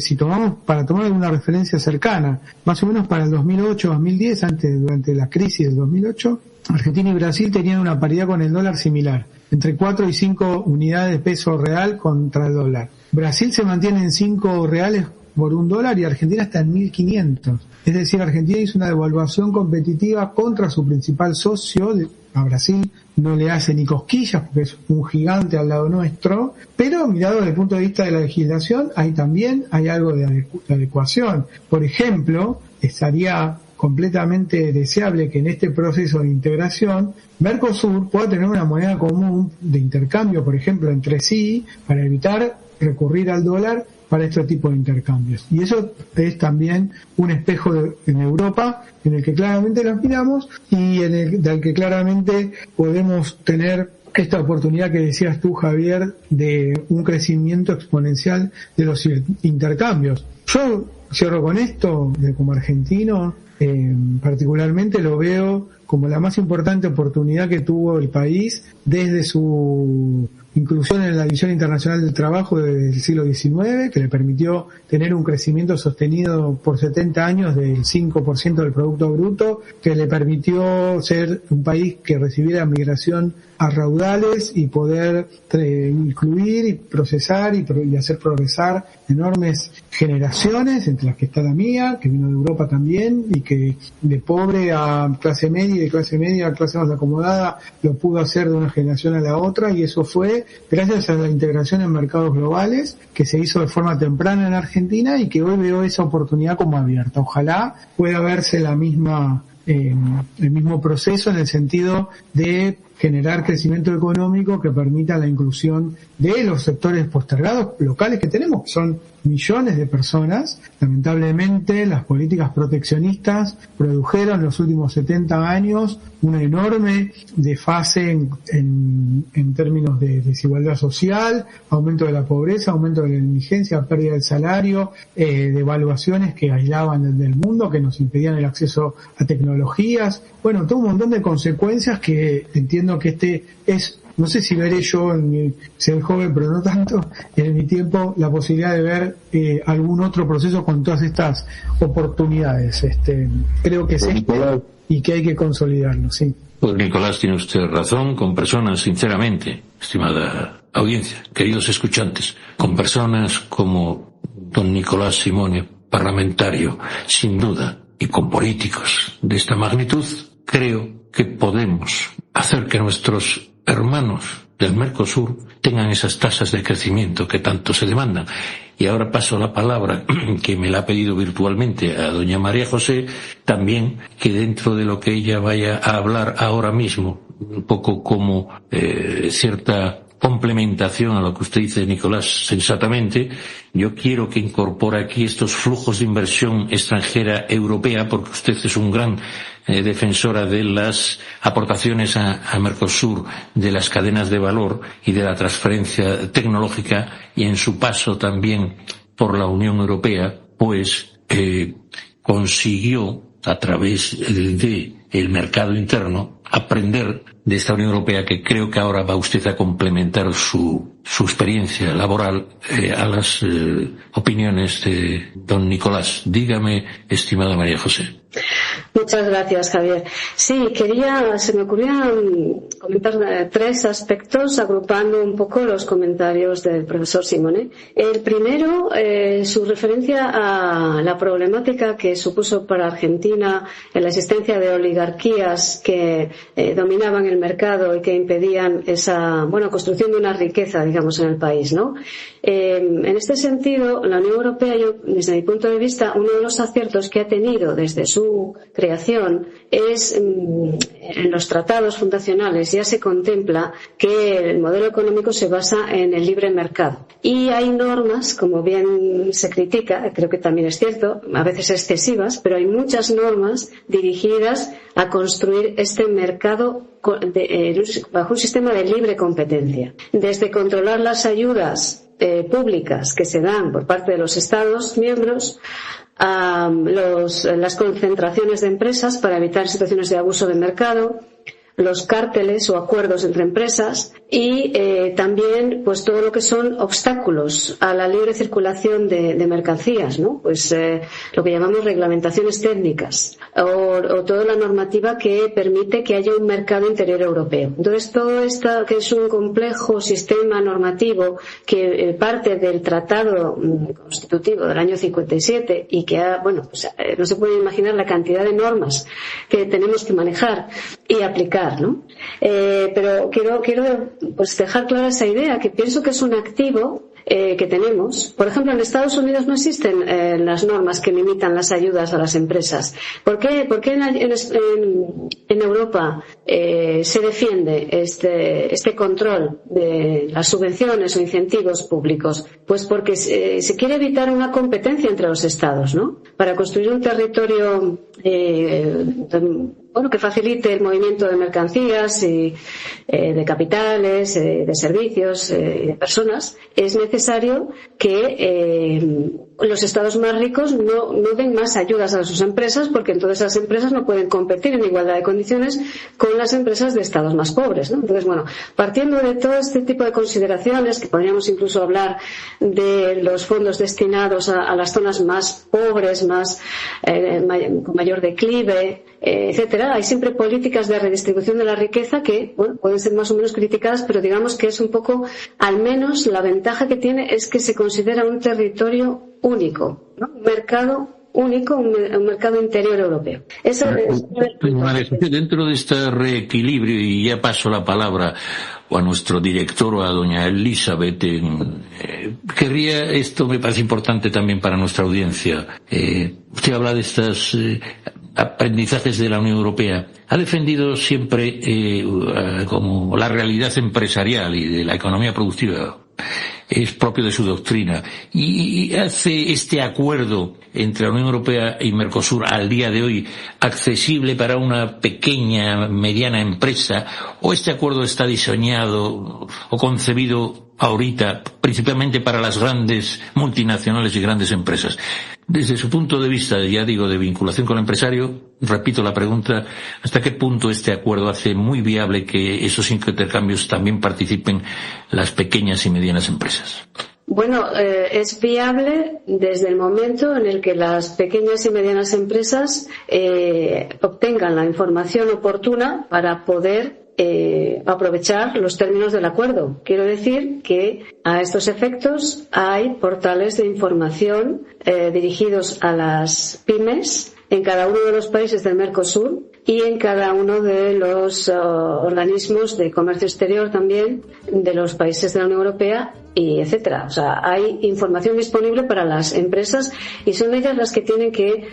para tomar alguna referencia cercana, más o menos para el 2008-2010, durante la crisis del 2008, Argentina y Brasil tenían una paridad con el dólar similar, entre 4 y 5 unidades de peso real contra el dólar. Brasil se mantiene en 5 reales por un dólar y Argentina está en 1.500. Es decir, Argentina hizo una devaluación competitiva contra su principal socio. A Brasil no le hace ni cosquillas porque es un gigante al lado nuestro, pero mirado desde el punto de vista de la legislación, ahí también hay algo de adecuación. Por ejemplo, estaría completamente deseable que en este proceso de integración Mercosur pueda tener una moneda común de intercambio, por ejemplo, entre sí, para evitar recurrir al dólar para este tipo de intercambios. Y eso es también un espejo en Europa en el que claramente nos miramos y del que claramente podemos tener esta oportunidad que decías tú, Javier, de un crecimiento exponencial de los intercambios. Yo cierro con esto, como argentino, particularmente lo veo como la más importante oportunidad que tuvo el país desde su inclusión en la División Internacional del Trabajo del siglo XIX, que le permitió tener un crecimiento sostenido por 70 años del 5% del Producto Bruto, que le permitió ser un país que recibiera migración a raudales y poder incluir y procesar y hacer progresar enormes generaciones, entre las que está la mía, que vino de Europa también, y que de pobre a clase media y de clase media a clase más acomodada lo pudo hacer de una generación a la otra, y eso fue gracias a la integración en mercados globales que se hizo de forma temprana en Argentina y que hoy veo esa oportunidad como abierta. Ojalá pueda verse el mismo proceso en el sentido de generar crecimiento económico que permita la inclusión de los sectores postergados locales que tenemos, que son millones de personas. Lamentablemente, las políticas proteccionistas produjeron en los últimos 70 años una enorme desfase en términos de desigualdad social, aumento de la pobreza, aumento de la indigencia, pérdida del salario, devaluaciones que aislaban del mundo, que nos impedían el acceso a tecnologías. Bueno, todo un montón de consecuencias que entiendo que no sé si veré yo, soy joven pero no tanto, en mi tiempo la posibilidad de ver algún otro proceso con todas estas oportunidades. Creo que es y que hay que consolidarlo, sí. Pues Nicolás, tiene usted razón, con personas, sinceramente, estimada audiencia, queridos escuchantes, con personas como don Nicolás Simone, parlamentario, sin duda, y con políticos de esta magnitud, creo que podemos hacer que nuestros hermanos del Mercosur tengan esas tasas de crecimiento que tanto se demandan. Y ahora paso la palabra, que me la ha pedido virtualmente, a doña María José, también que dentro de lo que ella vaya a hablar ahora mismo, un poco como cierta complementación a lo que usted dice, Nicolás, sensatamente, yo quiero que incorpore aquí estos flujos de inversión extranjera europea, porque usted es un gran defensora de las aportaciones a Mercosur, de las cadenas de valor y de la transferencia tecnológica, y en su paso también por la Unión Europea, pues consiguió, a través de el mercado interno, aprender de esta Unión Europea, que creo que ahora va usted a complementar su experiencia laboral a las opiniones de don Nicolás. Dígame, estimada María José. Muchas gracias, Javier. Sí, se me ocurrían comentar 3 aspectos agrupando un poco los comentarios del profesor Simone. El primero, su referencia a la problemática que supuso para Argentina la existencia de oligarquías que dominaban el mercado y que impedían esa construcción de una riqueza, digamos, en el país, ¿no? En este sentido, la Unión Europea, desde mi punto de vista, uno de los aciertos que ha tenido desde su creación es en los tratados fundacionales ya se contempla que el modelo económico se basa en el libre mercado. Y hay normas, como bien se critica, creo que también es cierto, a veces excesivas, pero hay muchas normas dirigidas a construir este mercado bajo un sistema de libre competencia. Desde controlar las ayudas públicas que se dan por parte de los Estados miembros a las concentraciones de empresas para evitar situaciones de abuso de mercado, los cárteles o acuerdos entre empresas y también pues todo lo que son obstáculos a la libre circulación de mercancías, ¿no? Pues lo que llamamos reglamentaciones técnicas o toda la normativa que permite que haya un mercado interior europeo. Entonces todo esto que es un complejo sistema normativo que parte del Tratado Constitutivo del año 57 y que no se puede imaginar la cantidad de normas que tenemos que manejar y aplicar, ¿no? Pero quiero pues dejar clara esa idea, que pienso que es un activo que tenemos. Por ejemplo, en Estados Unidos no existen las normas que limitan las ayudas a las empresas. ¿Por qué en Europa se defiende este control de las subvenciones o incentivos públicos? Pues porque se quiere evitar una competencia entre los Estados, ¿no? Para construir un territorio que facilite el movimiento de mercancías y de capitales, de servicios y de personas, es necesario que los estados más ricos no den más ayudas a sus empresas, porque entonces las empresas no pueden competir en igualdad de condiciones con las empresas de estados más pobres, ¿no? Entonces, partiendo de todo este tipo de consideraciones, que podríamos incluso hablar de los fondos destinados a las zonas más pobres, con mayor declive, etcétera, hay siempre políticas de redistribución de la riqueza que pueden ser más o menos criticadas, pero digamos que es un poco, al menos la ventaja que tiene es que se considera un territorio único, ¿no? Un mercado único, un mercado interior europeo. Eso es... Dentro de este reequilibrio, y ya paso la palabra a nuestro director o a doña Elizabeth, querría, esto me parece importante también para nuestra audiencia, usted habla de estos aprendizajes de la Unión Europea, ha defendido siempre como la realidad empresarial y de la economía productiva es propio de su doctrina, y hace este acuerdo entre la Unión Europea y Mercosur al día de hoy accesible para una pequeña, mediana empresa, o este acuerdo está diseñado o concebido ahorita principalmente para las grandes multinacionales y grandes empresas. Desde su punto de vista, ya digo, de vinculación con el empresario, repito la pregunta, ¿hasta qué punto este acuerdo hace muy viable que esos intercambios también participen las pequeñas y medianas empresas? Es viable desde el momento en el que las pequeñas y medianas empresas obtengan la información oportuna para poder aprovechar los términos del acuerdo. Quiero decir que a estos efectos hay portales de información dirigidos a las pymes en cada uno de los países del Mercosur y en cada uno de los organismos de comercio exterior también de los países de la Unión Europea y etcétera. O sea, hay información disponible para las empresas y son ellas las que tienen que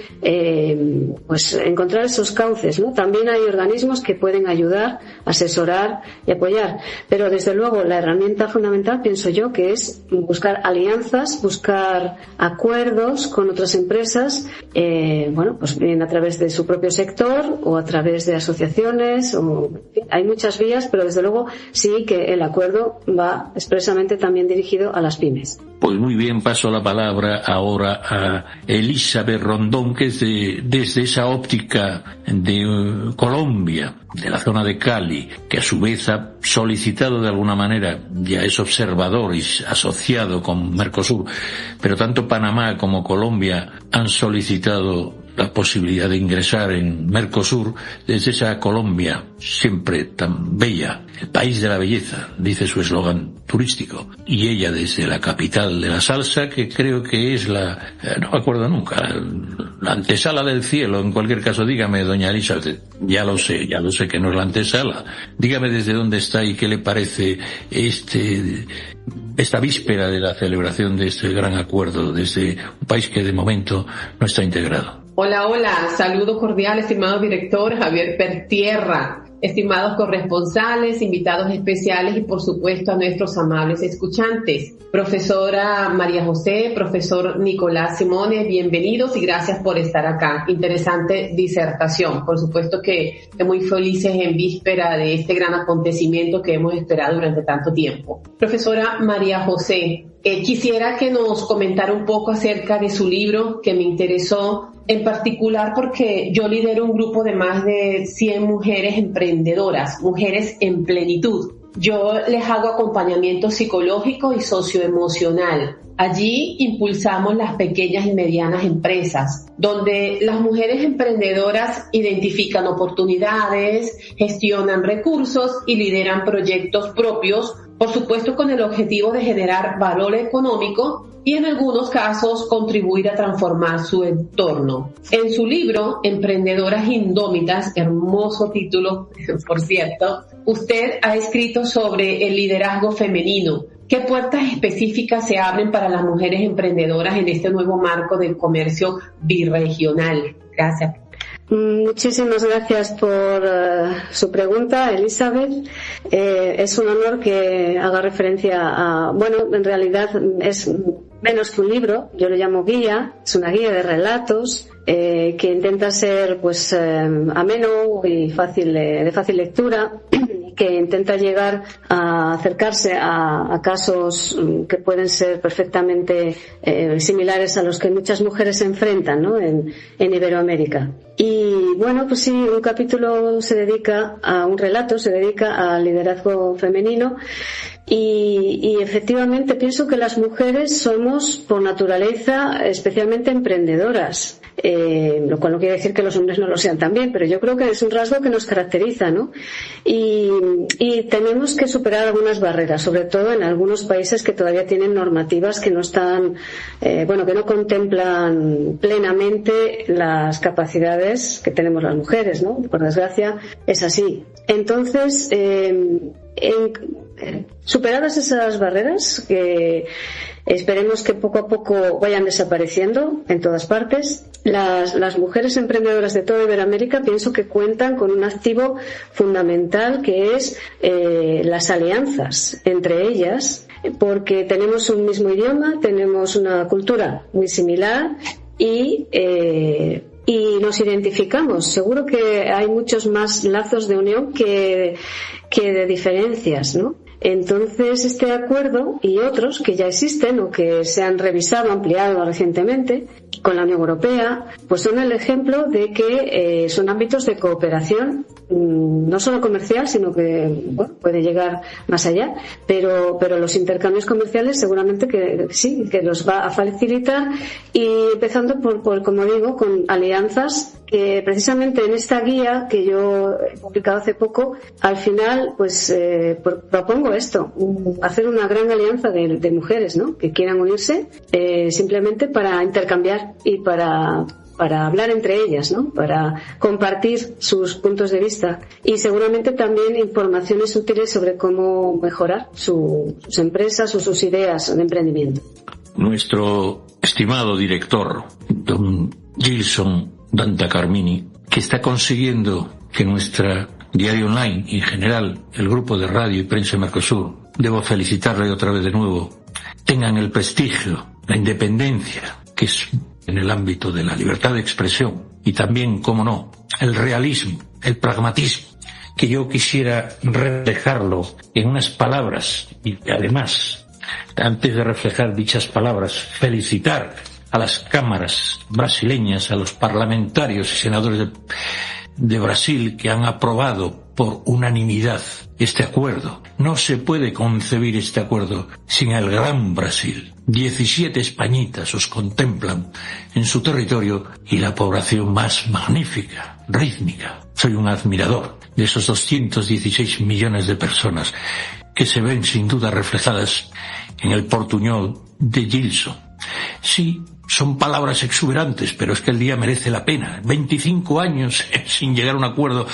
encontrar esos cauces, ¿no? También hay organismos que pueden ayudar, asesorar y apoyar, pero desde luego la herramienta fundamental, pienso yo, que es buscar alianzas, buscar acuerdos con otras empresas, bien a través de su propio sector o a través de asociaciones, hay muchas vías, pero desde luego sí que el acuerdo va expresamente también dirigido a las pymes. Pues muy bien, paso la palabra ahora a Elizabeth Rondón, que es desde esa óptica de Colombia, de la zona de Cali, que a su vez ha solicitado de alguna manera, ya es observador y asociado con Mercosur, pero tanto Panamá como Colombia han solicitado la posibilidad de ingresar en Mercosur. Desde esa Colombia siempre tan bella, el país de la belleza, dice su eslogan turístico, y ella desde la capital de la salsa, que creo que es no me acuerdo nunca, la antesala del cielo. En cualquier caso, dígame, doña Elizabeth, ya lo sé que no es la antesala, dígame desde dónde está y qué le parece esta víspera de la celebración de este gran acuerdo desde un país que de momento no está integrado. Hola, saludo cordial, estimado director Javier Pertierra, estimados corresponsales, invitados especiales y por supuesto a nuestros amables escuchantes. Profesora María José, profesor Nicolás Simone, bienvenidos y gracias por estar acá. Interesante disertación, por supuesto que muy felices en víspera de este gran acontecimiento que hemos esperado durante tanto tiempo. Profesora María José, quisiera que nos comentara un poco acerca de su libro, que me interesó en particular porque yo lidero un grupo de más de 100 mujeres emprendedoras, mujeres en plenitud. Yo les hago acompañamiento psicológico y socioemocional. Allí impulsamos las pequeñas y medianas empresas, donde las mujeres emprendedoras identifican oportunidades, gestionan recursos y lideran proyectos propios, por supuesto con el objetivo de generar valor económico y en algunos casos contribuir a transformar su entorno. En su libro, Emprendedoras Indómitas, hermoso título, por cierto, usted ha escrito sobre el liderazgo femenino. ¿Qué puertas específicas se abren para las mujeres emprendedoras en este nuevo marco del comercio birregional? Gracias. Muchísimas gracias por su pregunta, Elizabeth. Es un honor que haga referencia a, en realidad es menos que un libro, yo lo llamo guía, es una guía de relatos que intenta ser ameno y de fácil lectura, que intenta llegar a acercarse a casos que pueden ser perfectamente similares a los que muchas mujeres se enfrentan, ¿no? en Iberoamérica. Y sí, un capítulo se dedica al liderazgo femenino y efectivamente pienso que las mujeres somos por naturaleza especialmente emprendedoras, lo cual no quiere decir que los hombres no lo sean también, pero yo creo que es un rasgo que nos caracteriza, ¿no? Y tenemos que superar algunas barreras, sobre todo en algunos países que todavía tienen normativas que no están, que no contemplan plenamente las capacidades que tenemos las mujeres, ¿no? Por desgracia es así. Entonces, superadas esas barreras, que esperemos que poco a poco vayan desapareciendo en todas partes, las mujeres emprendedoras de toda Iberoamérica pienso que cuentan con un activo fundamental que es las alianzas entre ellas, porque tenemos un mismo idioma, tenemos una cultura muy similar y nos identificamos. Seguro que hay muchos más lazos de unión que de diferencias, ¿no? Entonces, este acuerdo y otros que ya existen o que se han revisado, ampliado recientemente con la Unión Europea, pues son el ejemplo de que son ámbitos de cooperación, no solo comercial, sino que puede llegar más allá, pero los intercambios comerciales seguramente que sí, que los va a facilitar, y empezando por como digo, con alianzas que precisamente en esta guía que yo he publicado hace poco, al final propongo esto, hacer una gran alianza de mujeres, ¿no? Que quieran unirse simplemente para intercambiar y para hablar entre ellas, ¿no? Para compartir sus puntos de vista y seguramente también informaciones útiles sobre cómo mejorar sus empresas o sus ideas de emprendimiento. Nuestro estimado director, don Gilson Danta Carmini, que está consiguiendo que nuestra diario online y en general el grupo de radio y prensa Mercosur, debo felicitarle otra vez de nuevo, tengan el prestigio, la independencia, que es en el ámbito de la libertad de expresión y también, cómo no, el realismo el pragmatismo, que yo quisiera reflejarlo en unas palabras y además, antes de reflejar dichas palabras, felicitar a las cámaras brasileñas, a los parlamentarios y senadores de Brasil que han aprobado por unanimidad este acuerdo. No se puede concebir este acuerdo sin el gran Brasil. 17 españitas os contemplan en su territorio y la población más magnífica, rítmica. Soy un admirador de esos 216 millones de personas que se ven sin duda reflejadas en el portuñol de Gilson. Sí, son palabras exuberantes, pero es que el día merece la pena. 25 años sin llegar a un acuerdo,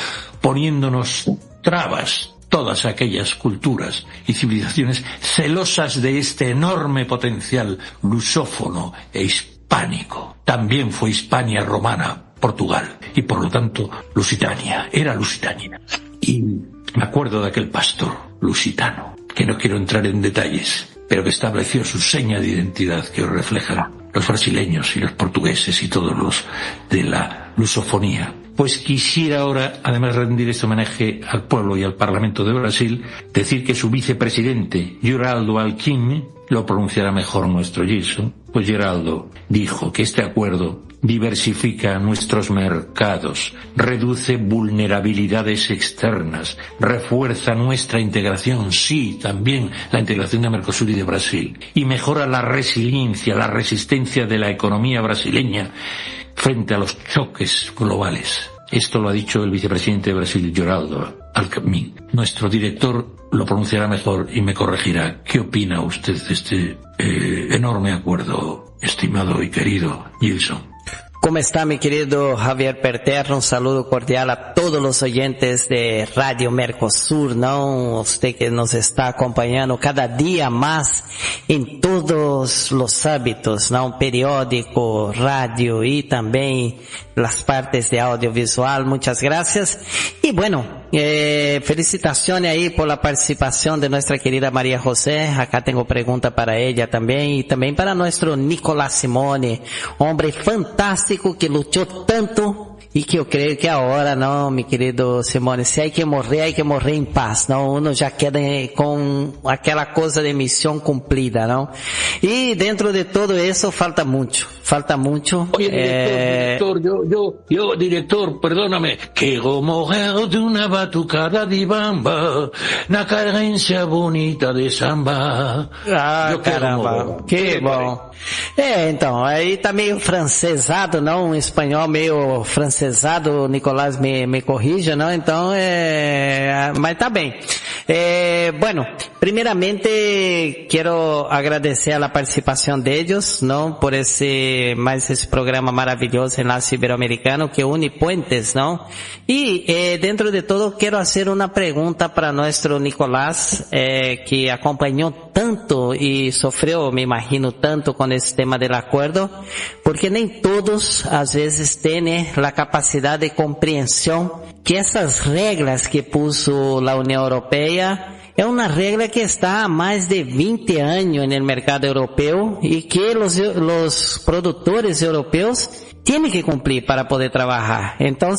poniéndonos trabas, todas aquellas culturas y civilizaciones celosas de este enorme potencial lusófono e hispánico. También fue Hispania romana, Portugal, y por lo tanto Lusitania, era Lusitania. Y me acuerdo de aquel pastor lusitano, que no quiero entrar en detalles, pero que estableció su seña de identidad que reflejan los brasileños y los portugueses y todos los de la lusofonía. Pues quisiera ahora, además de rendir este homenaje al pueblo y al Parlamento de Brasil, decir que su vicepresidente, Geraldo Alckmin, lo pronunciará mejor nuestro Gilson, pues Geraldo dijo que este acuerdo diversifica nuestros mercados, reduce vulnerabilidades externas, refuerza nuestra integración, sí, también la integración de Mercosur y de Brasil, y mejora la resiliencia, la resistencia de la economía brasileña frente a los choques globales. Esto lo ha dicho el vicepresidente de Brasil, Geraldo Alckmin. Nuestro director lo pronunciará mejor y me corregirá. ¿Qué opina usted de este enorme acuerdo, estimado y querido Gilson? ¿Cómo está, mi querido Javier Perterra? Un saludo cordial a todos los oyentes de Radio Mercosur, ¿no? Usted que nos está acompañando cada día más en todos los hábitos, ¿no? Periódico, radio y también las partes de audiovisual. Muchas gracias. Y bueno, felicitaciones ahí por la participación de nuestra querida María José. Acá tengo pregunta para ella también y también para nuestro Nicolás Simone, hombre fantástico que luchó tanto y que yo creo que ahora, ¿no, mi querido Simone? Si hay que morrer en paz, ¿no? Uno ya queda con aquella cosa de misión cumplida, ¿no? Y dentro de todo eso falta mucho. Oye, director, perdóname, que mujer de una batucada de bamba, na carencia bonita de samba. Ah, caramba, que bom. Então, aí tá meio francesado, não? Um espanhol meio francesado, o Nicolás me corrija, não? Então, mas tá bem. Bueno, primeramente quiero agradecer a la participación de ellos, ¿no? Por ese programa maravilloso Enlace Iberoamericano que une puentes, ¿no? Y dentro de todo quiero hacer una pregunta para nuestro Nicolás, que acompañó tanto y sufrió, me imagino, tanto con esse tema del acuerdo, porque nem todos às vezes tienen la capacidad de comprensión que essas regras que puso la Unión Europea é uma regra que está há mais de 20 anos no mercado europeu e que os produtores europeus têm que cumprir para poder trabalhar. Então,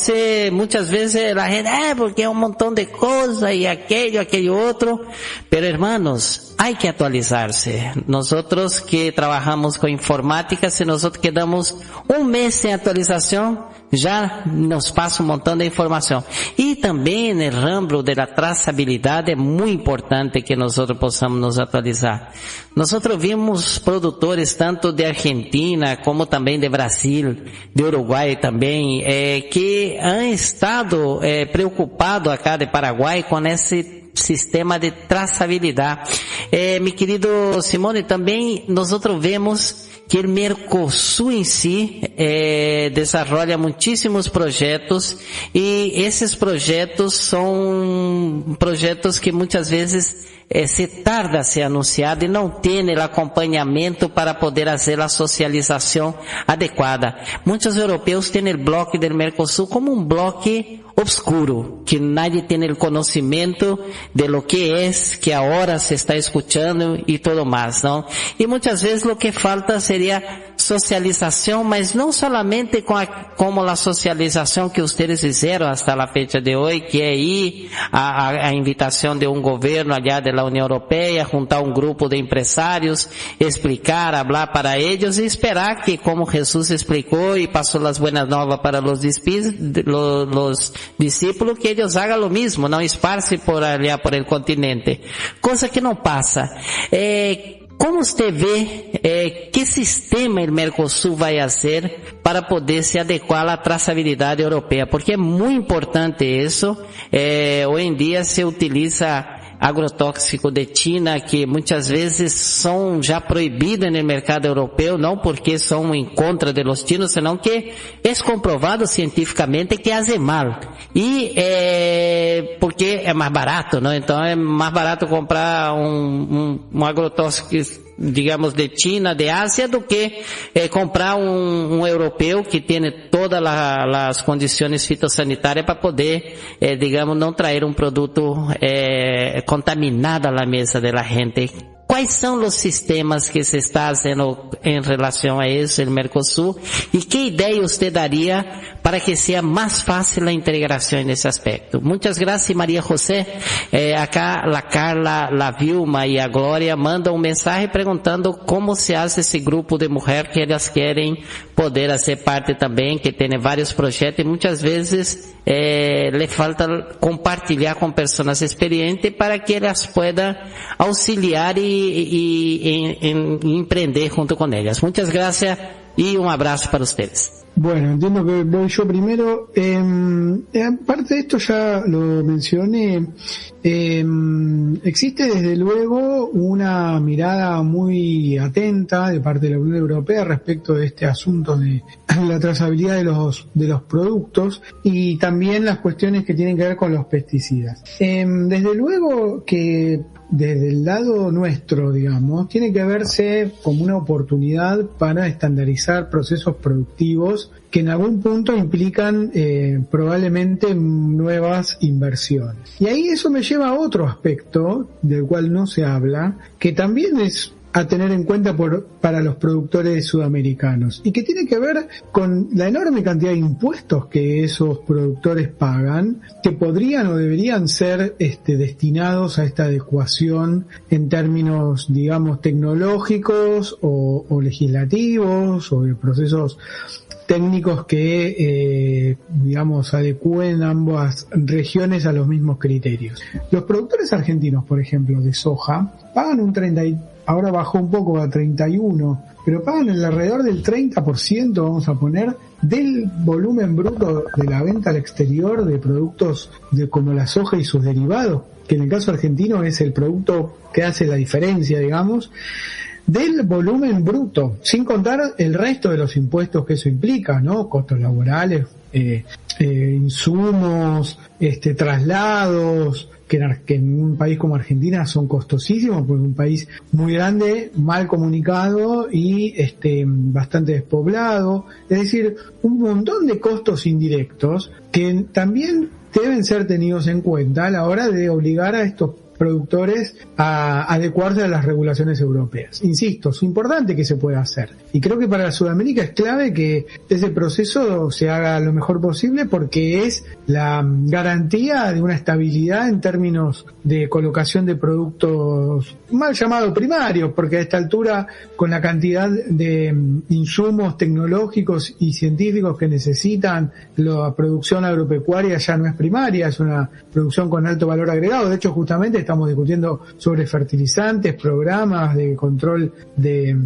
muitas vezes a gente, porque é um montão de coisas e aquele outro, pero hermanos, hay que atualizarse. Nosotros que trabajamos con informática, si nosotros quedamos un mes sin actualización, ya nos pasa un montón de información. Y también el ramo de la trazabilidad es muy importante que nosotros podamos nos actualizar. Nosotros vimos productores tanto de Argentina como también de Brasil, de Uruguay también, que han estado preocupados acá de Paraguay con esse sistema de trazabilidad. Mi querido Simone, también nosotros vemos que el Mercosur en sí desarrolla muchísimos proyectos y esos proyectos son proyectos que muchas veces se tarda a ser anunciado e não tem o acompanhamento para poder fazer a socialização adequada. Muitos europeus têm o bloco do Mercosul como um bloco obscuro, que nadie tem o conhecimento de lo que é, que agora se está escutando e tudo mais, não? E muitas vezes o que falta seria socialización, mas no solamente como la socialización que ustedes hicieron hasta la fecha de hoy, que es ir a invitación de un gobierno allá de la Unión Europea, juntar un grupo de empresarios, explicar, hablar para ellos y esperar que, como Jesús explicó y pasó las buenas nuevas para los discípulos, que ellos hagan lo mismo, no esparce por allá por el continente. Cosa que no pasa. ¿Cómo usted ve qué sistema el Mercosur va a hacer para poder se adecuar a la trazabilidad europea? Porque es muy importante eso. Hoy en día se utiliza agrotóxico de China que muitas vezes são já proibidos no mercado europeu, não porque são em contra de los chinos, senão que é comprovado cientificamente que fazem mal. E porque é mais barato, não? Então é mais barato comprar um agrotóxico, digamos, de China, de Ásia, do que comprar um europeu que tem todas as condições fitossanitárias para poder, digamos, não trazer um produto contaminado à mesa da gente. ¿Cuáles son los sistemas que se está haciendo en relación a eso, el Mercosur? ¿Y qué idea usted daría para que sea más fácil la integración en ese aspecto? Muchas gracias, María José. Acá la Carla, la Vilma y a Gloria mandan un mensaje preguntando cómo se hace ese grupo de mujeres que ellas quieren poder hacer parte también, que tienen varios proyectos y muchas veces le falta compartilhar con personas experientes para que ellas puedan auxiliar y emprender junto con ellas. Muchas gracias y un abrazo para ustedes. Bueno, entiendo que voy yo primero. Aparte de esto, ya lo mencioné, existe desde luego una mirada muy atenta de parte de la Unión Europea respecto de este asunto de la trazabilidad de los productos y también las cuestiones que tienen que ver con los pesticidas. Desde luego que desde el lado nuestro, digamos, tiene que verse como una oportunidad para estandarizar procesos productivos que en algún punto implican probablemente nuevas inversiones. Y ahí eso me lleva a otro aspecto del cual no se habla, que también es a tener en cuenta para los productores sudamericanos y que tiene que ver con la enorme cantidad de impuestos que esos productores pagan, que podrían o deberían ser destinados a esta adecuación en términos, digamos, tecnológicos o legislativos o de procesos técnicos que, digamos, adecúen ambas regiones a los mismos criterios. Los productores argentinos, por ejemplo, de soja, pagan ahora bajó un poco a 31, pero pagan alrededor del 30%, vamos a poner, del volumen bruto de la venta al exterior de productos como la soja y sus derivados, que en el caso argentino es el producto que hace la diferencia, digamos, del volumen bruto, sin contar el resto de los impuestos que eso implica, ¿no? Costos laborales, insumos, traslados, que en un país como Argentina son costosísimos, porque es un país muy grande, mal comunicado y bastante despoblado, es decir, un montón de costos indirectos que también deben ser tenidos en cuenta a la hora de obligar a estos productores a adecuarse a las regulaciones europeas. Insisto, es importante que se pueda hacer. Y creo que para Sudamérica es clave que ese proceso se haga lo mejor posible porque es la garantía de una estabilidad en términos de colocación de productos mal llamados primarios, porque a esta altura, con la cantidad de insumos tecnológicos y científicos que necesitan, la producción agropecuaria ya no es primaria, es una producción con alto valor agregado. De hecho, justamente estamos discutiendo sobre fertilizantes, programas de control de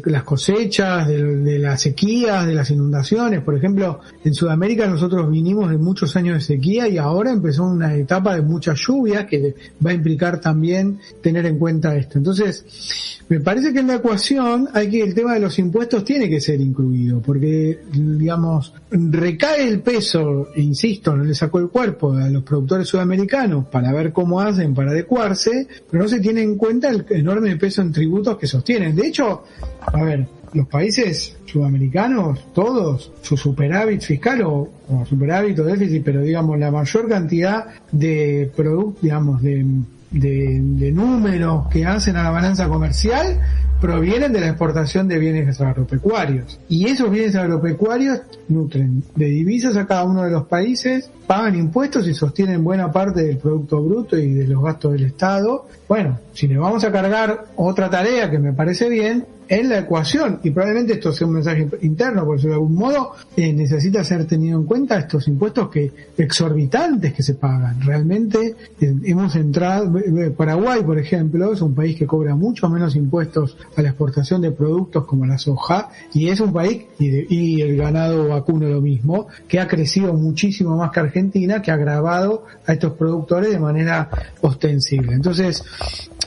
las cosechas, de las sequías, de las inundaciones. Por ejemplo, en Sudamérica nosotros vinimos de muchos años de sequía y ahora empezó una etapa de muchas lluvias que va a implicar también tener en cuenta esto. Entonces, me parece que en la ecuación el tema de los impuestos tiene que ser incluido, porque, digamos, recae el peso, e insisto, no le sacó el cuerpo a los productores sudamericanos para ver cómo hacen para adecuarse, pero no se tiene en cuenta el enorme peso en tributos que sostienen. De hecho, a ver, los países sudamericanos, todos, su superávit fiscal o superávit o déficit, pero digamos la mayor cantidad de productos, digamos, de números que hacen a la balanza comercial provienen de la exportación de bienes agropecuarios. Y esos bienes agropecuarios nutren de divisas a cada uno de los países, pagan impuestos y sostienen buena parte del Producto Bruto y de los gastos del Estado. Bueno, si le vamos a cargar otra tarea que me parece bien, en la ecuación, y probablemente esto sea un mensaje interno, por decirlo de algún modo, necesita ser tenido en cuenta estos impuestos exorbitantes que se pagan. Realmente hemos entrado, Paraguay, por ejemplo, es un país que cobra mucho menos impuestos a la exportación de productos como la soja, y es un país, y el ganado vacuno lo mismo, que ha crecido muchísimo más que Argentina, que ha agravado a estos productores de manera ostensible. Entonces,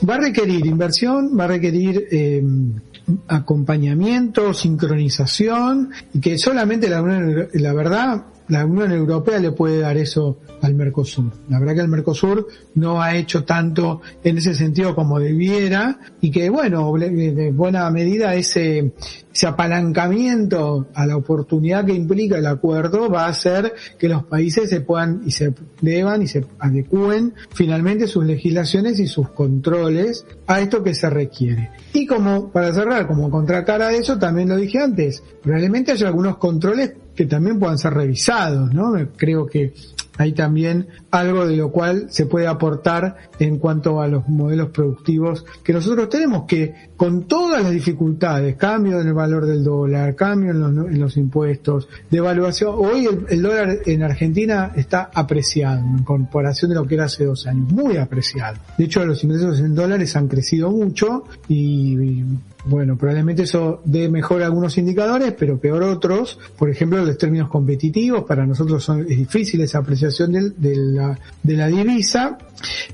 va a requerir inversión, va a requerir acompañamiento, sincronización, y que solamente la Unión Europea le puede dar eso al Mercosur. La verdad que el Mercosur no ha hecho tanto en ese sentido como debiera, y que bueno, de buena medida ese apalancamiento a la oportunidad que implica el acuerdo va a hacer que los países se adecúen finalmente sus legislaciones y sus controles a esto que se requiere. Y como, para cerrar, como contracara de eso, también lo dije antes, probablemente haya algunos controles que también puedan ser revisados, ¿no? Creo que hay también algo de lo cual se puede aportar en cuanto a los modelos productivos que nosotros tenemos, que con todas las dificultades, cambio en el valor del dólar, cambio en los impuestos, devaluación, hoy el dólar en Argentina está apreciado en comparación de lo que era hace 2 años, muy apreciado. De hecho, los ingresos en dólares han crecido mucho y bueno, probablemente eso dé mejor algunos indicadores, pero peor otros. Por ejemplo, los términos competitivos, para nosotros es difícil esa apreciación de la divisa,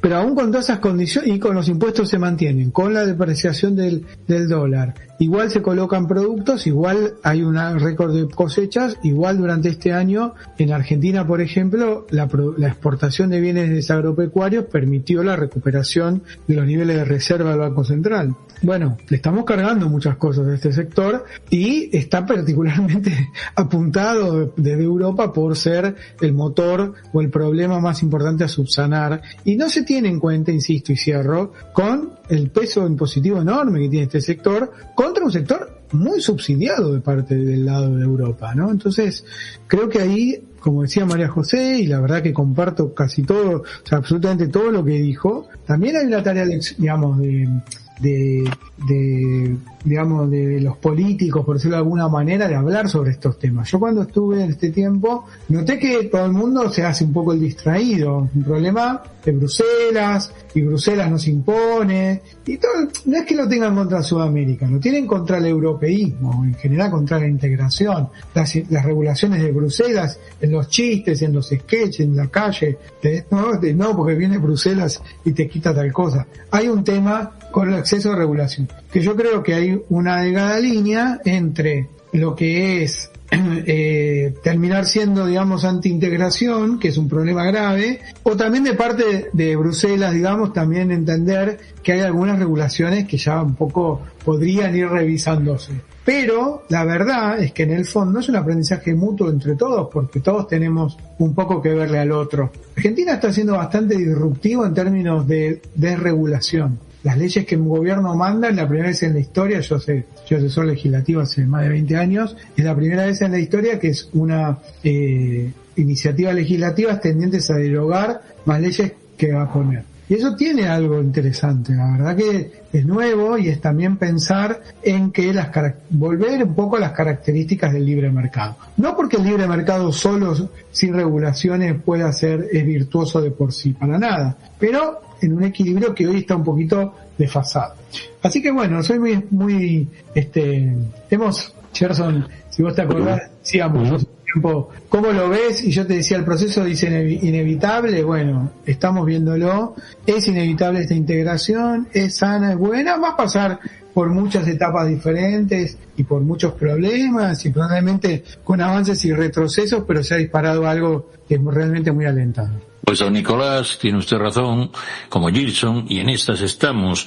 pero aún con todas esas condiciones y con los impuestos se mantienen, con la depreciación del dólar, igual se colocan productos, igual hay un récord de cosechas, igual durante este año en Argentina, por ejemplo, la exportación de bienes agropecuarios permitió la recuperación de los niveles de reserva del Banco Central. Bueno, le estamos cargando muchas cosas a este sector y está particularmente apuntado desde Europa por ser el motor o el problema más importante a subsanar, y no se tiene en cuenta, insisto y cierro, con el peso impositivo enorme que tiene este sector contra un sector muy subsidiado de parte del lado de Europa, ¿no? Entonces, creo que ahí, como decía María José, y la verdad que comparto casi todo, o sea, absolutamente todo lo que dijo, también hay una tarea, digamos, de los políticos, por decirlo de alguna manera, de hablar sobre estos temas. Yo cuando estuve en este tiempo noté que todo el mundo se hace un poco el distraído, un problema de Bruselas, y Bruselas nos impone, y todo, no es que lo tengan contra Sudamérica, lo tienen contra el europeísmo, en general contra la integración, las regulaciones de Bruselas, en los chistes, en los sketches, en la calle, no, porque viene Bruselas y te quita tal cosa. Hay un tema con el exceso de regulación, que yo creo que hay una delgada línea entre lo que es terminar siendo, digamos, anti-integración, que es un problema grave, o también de parte de Bruselas, digamos, también entender que hay algunas regulaciones que ya un poco podrían ir revisándose. Pero la verdad es que en el fondo es un aprendizaje mutuo entre todos, porque todos tenemos un poco que verle al otro. Argentina está siendo bastante disruptivo en términos de desregulación. Las leyes que un gobierno manda, es la primera vez en la historia, yo soy asesor legislativo hace más de 20 años, es la primera vez en la historia que es una iniciativa legislativa tendientes a derogar más leyes que va a poner. Y eso tiene algo interesante, la verdad que es nuevo, y es también pensar en que volver un poco a las características del libre mercado. No porque el libre mercado solo, sin regulaciones, es virtuoso de por sí, para nada, pero en un equilibrio que hoy está un poquito desfasado. Así que bueno, soy muy Gerson, si vos te acordás, sigamos tiempo, ¿cómo lo ves? Y yo te decía, el proceso dice inevitable, bueno, estamos viéndolo, es inevitable esta integración, es sana, es buena, va a pasar por muchas etapas diferentes y por muchos problemas y probablemente con avances y retrocesos, pero se ha disparado algo que es realmente muy alentador. Pues don Nicolás, tiene usted razón, como Gilson, y en estas estamos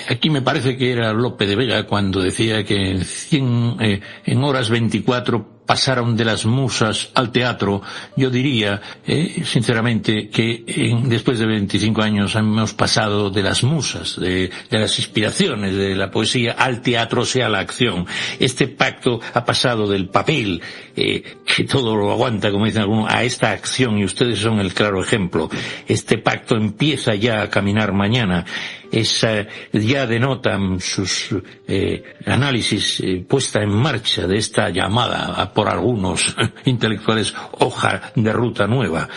aquí me parece que era Lope de Vega cuando decía que en horas 24 pasaron de las musas al teatro, yo diría, sinceramente, que después de 25 años hemos pasado de las musas, de las inspiraciones, de la poesía, al teatro, o sea, la acción. Este pacto ha pasado del papel, que todo lo aguanta, como dicen algunos, a esta acción, y ustedes son el claro ejemplo. Este pacto empieza ya a caminar mañana. Ya denotan sus análisis puesta en marcha de esta llamada por algunos intelectuales hoja de ruta nueva.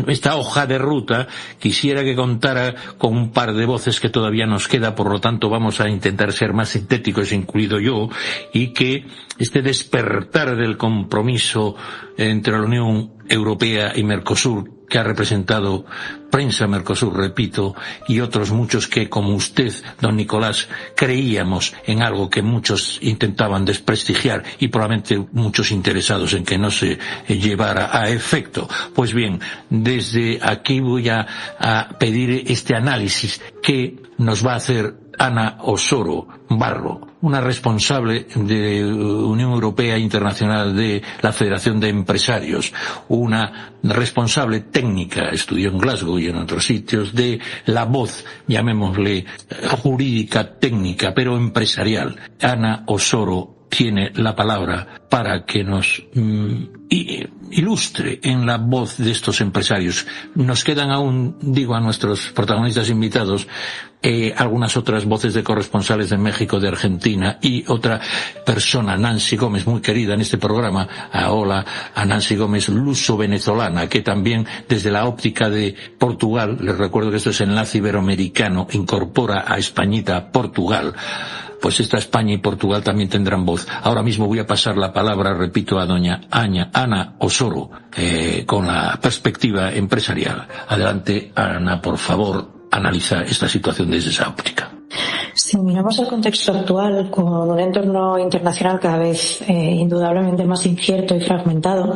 Esta hoja de ruta quisiera que contara con un par de voces que todavía nos queda, por lo tanto vamos a intentar ser más sintéticos, incluido yo, y que este despertar del compromiso entre la Unión Europea y Mercosur, que ha representado Prensa Mercosur, repito, y otros muchos que, como usted, don Nicolás, creíamos en algo que muchos intentaban desprestigiar y probablemente muchos interesados en que no se llevara a efecto. Pues bien, desde aquí voy a pedir este análisis que nos va a hacer Ana Osoro Barro, una responsable de Unión Europea Internacional de la Federación de Empresarios, una responsable técnica, estudió en Glasgow y en otros sitios, de la voz, llamémosle jurídica técnica, pero empresarial. Ana Osoro tiene la palabra para que nos ilustre en la voz de estos empresarios. Nos quedan aún, digo a nuestros protagonistas invitados, algunas otras voces de corresponsales de México, de Argentina, y otra persona, Nancy Gómez, muy querida en este programa. Hola a Nancy Gómez, luso-venezolana, que también desde la óptica de Portugal, les recuerdo que esto es Enlace Iberoamericano, incorpora a Españita Portugal. Pues esta España y Portugal también tendrán voz. Ahora mismo voy a pasar la palabra, repito, a doña Ana Osoro, con la perspectiva empresarial. Adelante, Ana, por favor, analiza esta situación desde esa óptica. Si miramos el contexto actual con un entorno internacional cada vez indudablemente más incierto y fragmentado,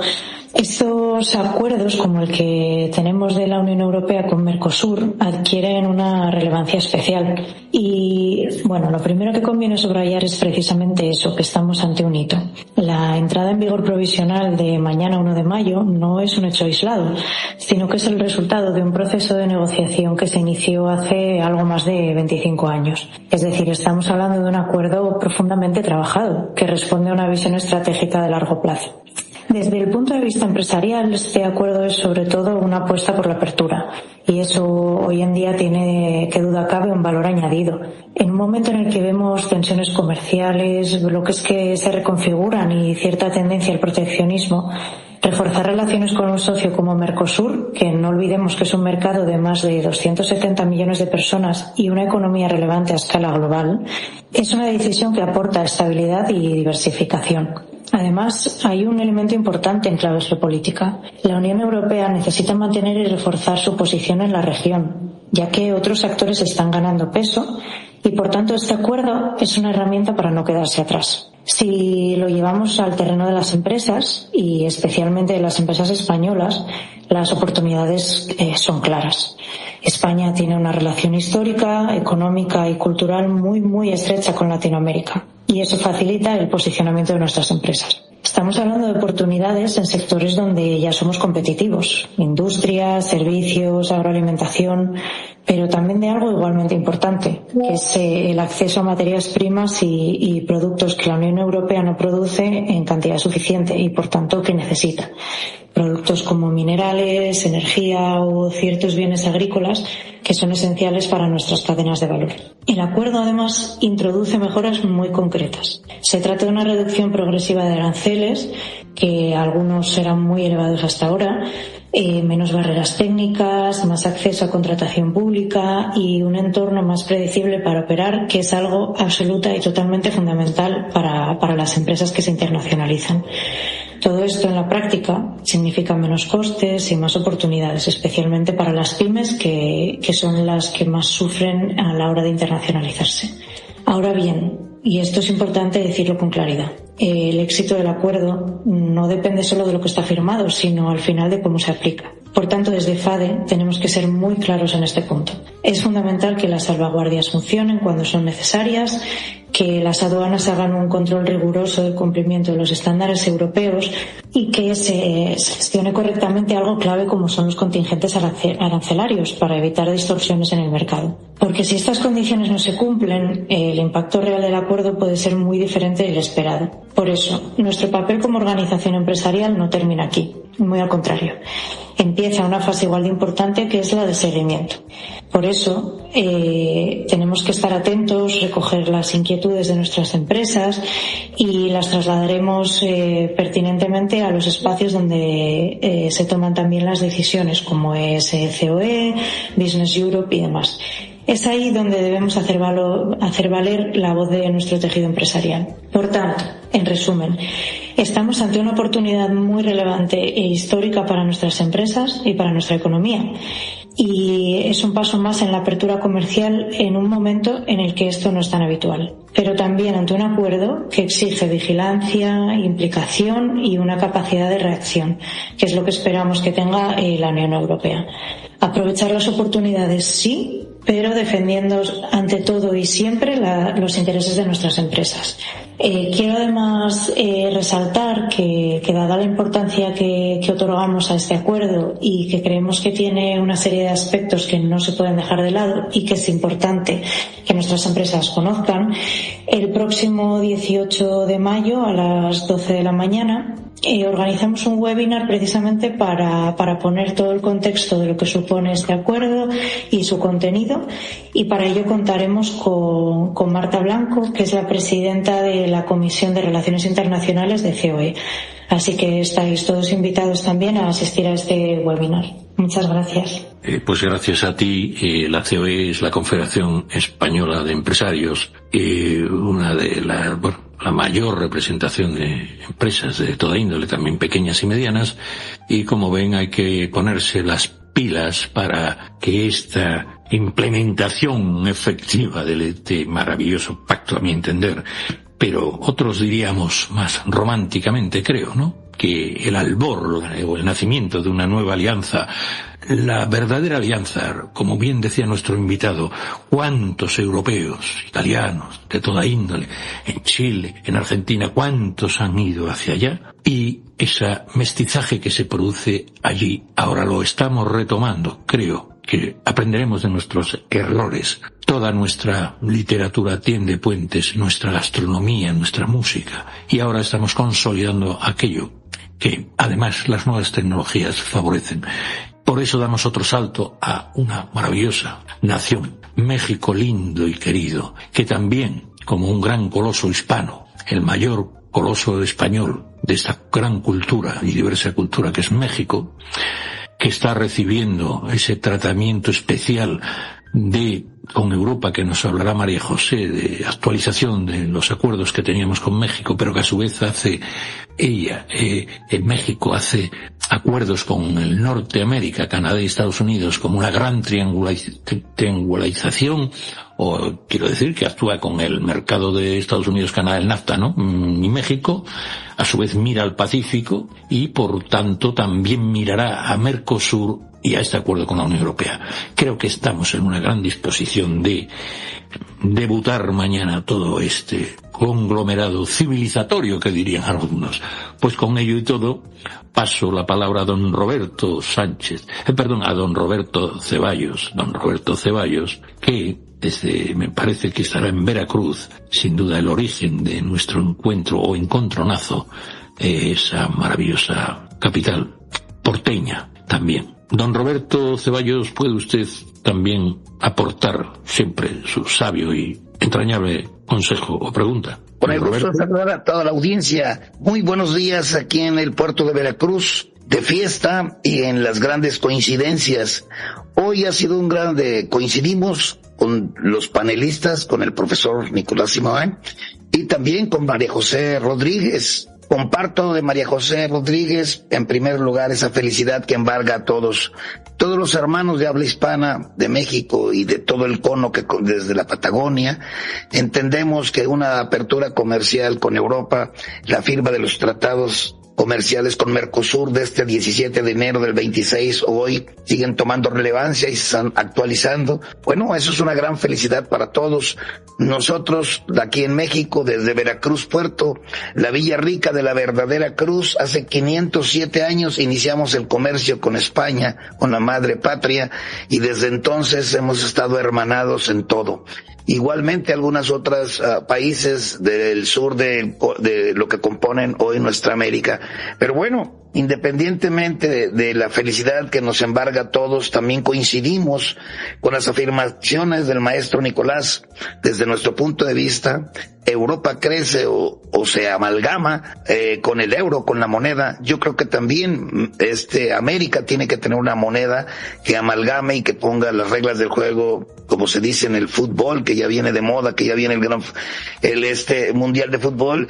estos acuerdos, como el que tenemos de la Unión Europea con Mercosur, adquieren una relevancia especial. Y, bueno, lo primero que conviene subrayar es precisamente eso, que estamos ante un hito. La entrada en vigor provisional de mañana 1 de mayo no es un hecho aislado, sino que es el resultado de un proceso de negociación que se inició hace algo más de 25 años. Es decir, estamos hablando de un acuerdo profundamente trabajado, que responde a una visión estratégica de largo plazo. Desde el punto de vista empresarial, este acuerdo es sobre todo una apuesta por la apertura, y eso hoy en día tiene, que duda cabe, un valor añadido. En un momento en el que vemos tensiones comerciales, bloques que se reconfiguran y cierta tendencia al proteccionismo, reforzar relaciones con un socio como Mercosur, que no olvidemos que es un mercado de más de 270 millones de personas y una economía relevante a escala global, es una decisión que aporta estabilidad y diversificación. Además, hay un elemento importante en clave geopolítica. La Unión Europea necesita mantener y reforzar su posición en la región, ya que otros actores están ganando peso y, por tanto, este acuerdo es una herramienta para no quedarse atrás. Si lo llevamos al terreno de las empresas, y especialmente de las empresas españolas, las oportunidades son claras. España tiene una relación histórica, económica y cultural muy estrecha con Latinoamérica, y eso facilita el posicionamiento de nuestras empresas. Estamos hablando de oportunidades en sectores donde ya somos competitivos: industria, servicios, agroalimentación, pero también de algo igualmente importante, que es el acceso a materias primas y productos que la Unión Europea no produce en cantidad suficiente y, por tanto, que necesita. Productos como minerales, energía o ciertos bienes agrícolas que son esenciales para nuestras cadenas de valor. El acuerdo, además, introduce mejoras muy concretas. Se trata de una reducción progresiva de aranceles, que algunos eran muy elevados hasta ahora, menos barreras técnicas, más acceso a contratación pública y un entorno más predecible para operar, que es algo absoluta y totalmente fundamental para las empresas que se internacionalizan. Todo esto en la práctica significa menos costes y más oportunidades, especialmente para las pymes, que son las que más sufren a la hora de internacionalizarse. Ahora bien, y esto es importante decirlo con claridad, el éxito del acuerdo no depende solo de lo que está firmado, sino al final de cómo se aplica. Por tanto, desde FADE tenemos que ser muy claros en este punto. Es fundamental que las salvaguardias funcionen cuando son necesarias, que las aduanas hagan un control riguroso del cumplimiento de los estándares europeos y que se gestione correctamente algo clave como son los contingentes arancelarios para evitar distorsiones en el mercado. Porque si estas condiciones no se cumplen, el impacto real del acuerdo puede ser muy diferente del esperado. Por eso, nuestro papel como organización empresarial no termina aquí, muy al contrario. Empieza una fase igual de importante que es la de seguimiento. Por eso, tenemos que estar atentos, recoger las inquietudes de nuestras empresas y las trasladaremos pertinentemente a los espacios donde se toman también las decisiones, como es COE, Business Europe y demás. Es ahí donde debemos hacer valer la voz de nuestro tejido empresarial. Por tanto, en resumen, estamos ante una oportunidad muy relevante e histórica para nuestras empresas y para nuestra economía. Y es un paso más en la apertura comercial en un momento en el que esto no es tan habitual. Pero también ante un acuerdo que exige vigilancia, implicación y una capacidad de reacción, que es lo que esperamos que tenga la Unión Europea. Aprovechar las oportunidades sí, pero defendiendo ante todo y siempre los intereses de nuestras empresas. Quiero además resaltar que dada la importancia que otorgamos a este acuerdo y que creemos que tiene una serie de aspectos que no se pueden dejar de lado y que es importante que nuestras empresas conozcan, el próximo 18 de mayo a las 12 de la mañana organizamos un webinar precisamente para poner todo el contexto de lo que supone este acuerdo y su contenido, y para ello contaremos con Marta Blanco, que es la presidenta de la Comisión de Relaciones Internacionales de COE. Así que estáis todos invitados también a asistir a este webinar. Muchas gracias. Pues gracias a ti. La COE es la Confederación Española de Empresarios, una de la mayor representación de empresas de toda índole, también pequeñas y medianas, y como ven hay que ponerse las pilas para que esta implementación efectiva de este maravilloso pacto, a mi entender, pero otros diríamos más románticamente, creo, ¿no?, que el albor o el nacimiento de una nueva alianza, la verdadera alianza, como bien decía nuestro invitado, cuántos europeos, italianos, de toda índole, en Chile, en Argentina, cuántos han ido hacia allá, y ese mestizaje que se produce allí, ahora lo estamos retomando, creo que aprenderemos de nuestros errores. Toda nuestra literatura tiende puentes, nuestra gastronomía, nuestra música, y ahora estamos consolidando aquello que además las nuevas tecnologías favorecen. Por eso damos otro salto a una maravillosa nación, México lindo y querido, que también, como un gran coloso hispano, el mayor coloso español de esta gran cultura y diversa cultura que es México, que está recibiendo ese tratamiento especial con Europa, que nos hablará María José, de actualización de los acuerdos que teníamos con México, pero que a su vez México hace acuerdos con el Norteamérica, Canadá y Estados Unidos como una gran triangularización, o quiero decir que actúa con el mercado de Estados Unidos, Canadá, el NAFTA, ¿no? Y México a su vez mira al Pacífico y por tanto también mirará a Mercosur y a este acuerdo con la Unión Europea. Creo que estamos en una gran disposición de debutar mañana todo este conglomerado civilizatorio, que dirían algunos. Pues con ello y todo, paso la palabra a don Roberto Ceballos. Don Roberto Ceballos, que me parece que estará en Veracruz, sin duda el origen de nuestro encuentro o encontronazo, esa maravillosa capital porteña también. Don Roberto Ceballos, ¿puede usted también aportar siempre su sabio y entrañable consejo o pregunta? Con el gusto de saludar a toda la audiencia. Muy buenos días aquí en el puerto de Veracruz, de fiesta y en las grandes coincidencias. Hoy ha sido un grande, coincidimos con los panelistas, con el profesor Nicolás Simón y también con María José Rodríguez. Comparto de María José Rodríguez, en primer lugar, esa felicidad que embarga a todos los hermanos de habla hispana de México y de todo el cono que desde la Patagonia. Entendemos que una apertura comercial con Europa, la firma de los tratados comerciales con Mercosur de este 17 de enero del 26 hoy siguen tomando relevancia y se están actualizando. Bueno, eso es una gran felicidad para todos. Nosotros aquí en México, desde Veracruz Puerto, la Villa Rica de la verdadera cruz, hace 507 años iniciamos el comercio con España, con la madre patria, y desde entonces hemos estado hermanados en todo. Igualmente algunas otras países del sur de lo que componen hoy nuestra América. Pero bueno, independientemente de la felicidad que nos embarga a todos, también coincidimos con las afirmaciones del maestro Nicolás. Desde nuestro punto de vista, Europa crece o se amalgama con el euro, con la moneda. Yo creo que también América tiene que tener una moneda que amalgame y que ponga las reglas del juego, como se dice en el fútbol, que ya viene de moda, que ya viene el mundial de fútbol,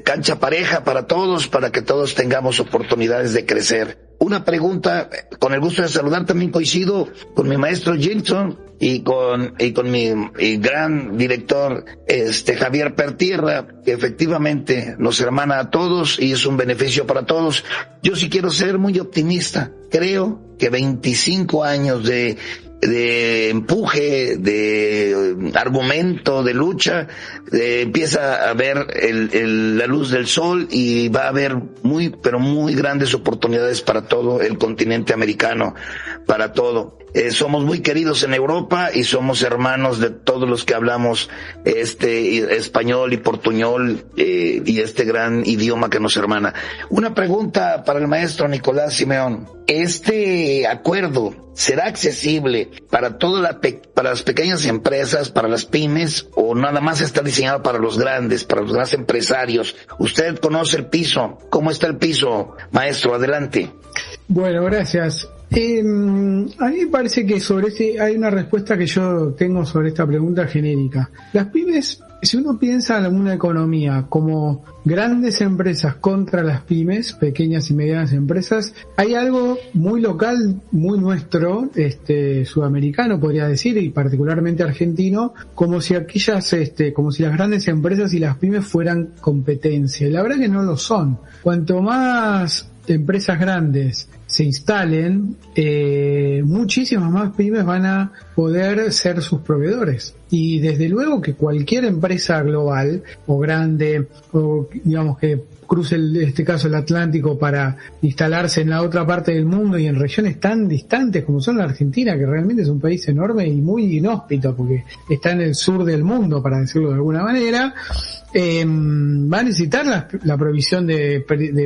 cancha pareja para todos, para que todos tengamos oportunidades de crecer. Una pregunta, con el gusto de saludar, también coincido con mi maestro Gilson y con mi gran director Javier Pertierra, que efectivamente nos hermana a todos y es un beneficio para todos. Yo sí quiero ser muy optimista. Creo que 25 años de empuje, de argumento, de lucha, empieza a ver la luz del sol y va a haber pero muy grandes oportunidades para todo el continente americano, para todo. Somos muy queridos en Europa y somos hermanos de todos los que hablamos español y portuñol y este gran idioma que nos hermana. Una pregunta para el maestro Nicolás Simeón. ¿Este acuerdo será accesible para para las pequeñas empresas, para las pymes, o nada más está diseñado para los grandes empresarios? Usted conoce el piso. ¿Cómo está el piso, maestro? Adelante. Bueno, gracias. A mí me parece que hay una respuesta que yo tengo sobre esta pregunta genérica. Las pymes, si uno piensa en una economía como grandes empresas contra las pymes, pequeñas y medianas empresas, hay algo muy local, muy nuestro, sudamericano podría decir, y particularmente argentino, como si como si las grandes empresas y las pymes fueran competencia. Y la verdad que no lo son. Cuanto más empresas grandes se instalen, muchísimas más pymes van a poder ser sus proveedores. Y desde luego que cualquier empresa global o grande, o digamos que cruce el Atlántico para instalarse en la otra parte del mundo y en regiones tan distantes como son la Argentina, que realmente es un país enorme y muy inhóspito porque está en el sur del mundo, para decirlo de alguna manera, va a necesitar la provisión de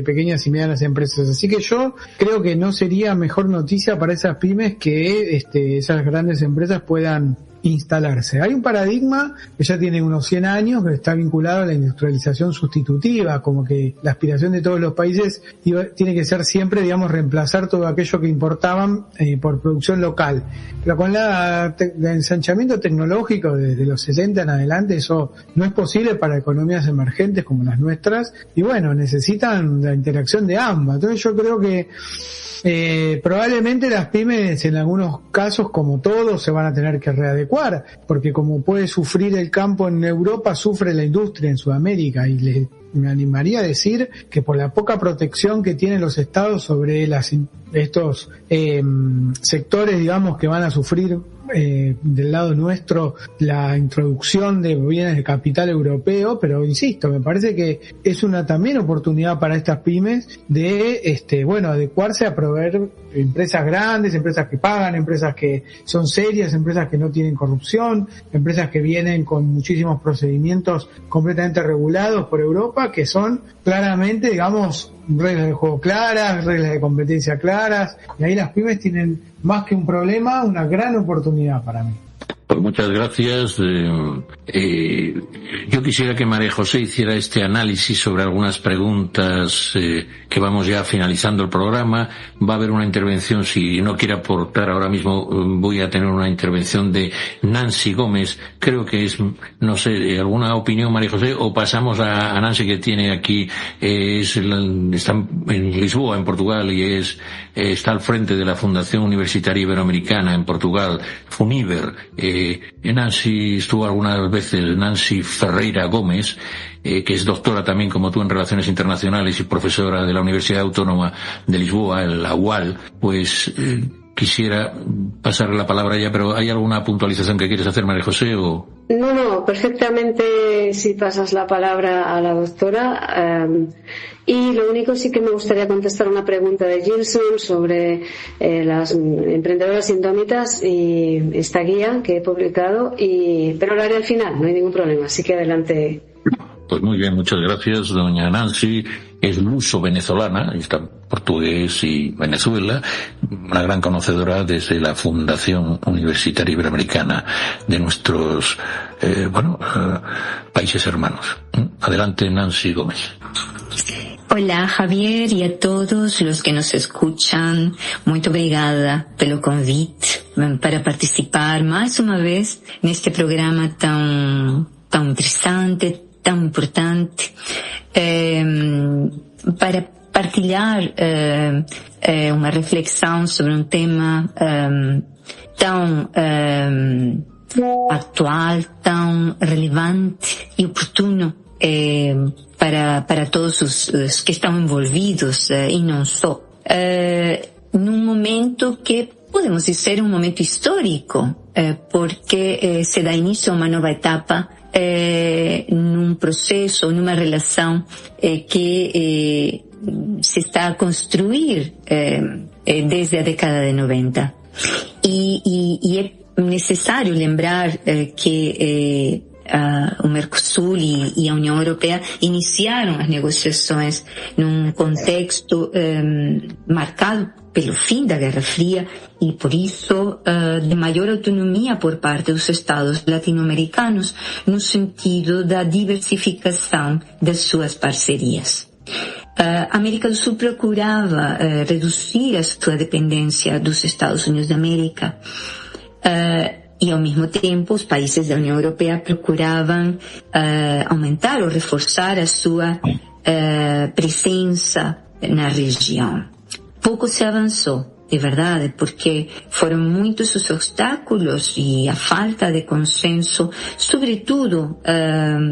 pequeñas y medianas empresas. Así que yo creo que no sería mejor noticia para esas pymes que esas grandes empresas puedan instalarse. Hay un paradigma que ya tiene unos 100 años que está vinculado a la industrialización sustitutiva, como que la aspiración de todos los países tiene que ser siempre, digamos, reemplazar todo aquello que importaban por producción local. Pero con el ensanchamiento tecnológico desde los 60 en adelante, eso no es posible para economías emergentes como las nuestras, y bueno, necesitan la interacción de ambas. Entonces yo creo que probablemente las pymes en algunos casos, como todos, se van a tener que readecuar, porque como puede sufrir el campo en Europa, sufre la industria en Sudamérica, y me animaría a decir que por la poca protección que tienen los estados sobre estos sectores, digamos, que van a sufrir del lado nuestro la introducción de bienes de capital europeo, pero insisto, me parece que es una también oportunidad para estas pymes de adecuarse a proveer empresas grandes, empresas que pagan, empresas que son serias, empresas que no tienen corrupción, empresas que vienen con muchísimos procedimientos completamente regulados por Europa, que son claramente, digamos, reglas de juego claras, reglas de competencia claras, y ahí las pymes tienen más que un problema, una gran oportunidad para mí. Pues muchas gracias. Yo quisiera que María José hiciera este análisis sobre algunas preguntas que vamos ya finalizando el programa. Va a haber una intervención, si no quiere aportar ahora mismo, voy a tener una intervención de Nancy Gómez. Creo que es, no sé, ¿alguna opinión, María José? O pasamos a Nancy, que tiene aquí, está en Lisboa, en Portugal, y está al frente de la Fundación Universitaria Iberoamericana en Portugal, FUNIBER. Nancy estuvo algunas veces, Nancy Ferreira Gómez, que es doctora también como tú en Relaciones Internacionales y profesora de la Universidad Autónoma de Lisboa, la UAL, pues quisiera pasarle la palabra a ella, pero ¿hay alguna puntualización que quieres hacer, María José? O... No, perfectamente si pasas la palabra a la doctora. Y lo único sí que me gustaría contestar una pregunta de Gilson sobre las emprendedoras indómitas y esta guía que he publicado, pero lo haré al final, no hay ningún problema, así que adelante. Pues muy bien, muchas gracias, doña Nancy. Es luso-venezolana, está en portugués y Venezuela, una gran conocedora desde la Fundación Universitaria Iberoamericana de nuestros países hermanos. Adelante, Nancy Gómez. Olá, Javier, e a todos os que nos escutam, muito obrigada pelo convite para participar mais uma vez neste programa tão interessante, tão importante, para partilhar uma reflexão sobre um tema tão atual, tão relevante e oportuno para todos os que estão envolvidos e não só. Num momento que podemos dizer um momento histórico, porque se dá início a uma nova etapa num processo, numa relação que se está a construir desde a década de 90. E é necessário lembrar que o Mercosul e a União Europeia iniciaram as negociações num contexto marcado pelo fim da Guerra Fria e, por isso, de maior autonomia por parte dos Estados latino-americanos no sentido da diversificação das suas parcerias. A América do Sul procurava reduzir a sua dependência dos Estados Unidos da América e, ao mesmo tempo, os países da União Europeia procuravam aumentar ou reforçar a sua presença na região. Pouco se avançou, de verdade, porque foram muitos os obstáculos e a falta de consenso, sobretudo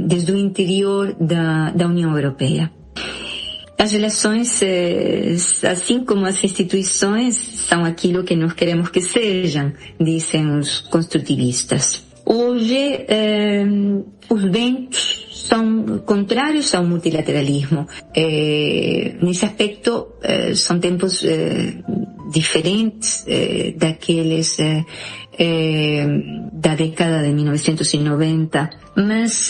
desde o interior da União Europeia. As relações, assim como as instituições, são aquilo que nós queremos que sejam, dizem os construtivistas. Hoje, os ventos são contrários ao multilateralismo. Nesse aspecto, são tempos diferentes daqueles da década de 1990, mas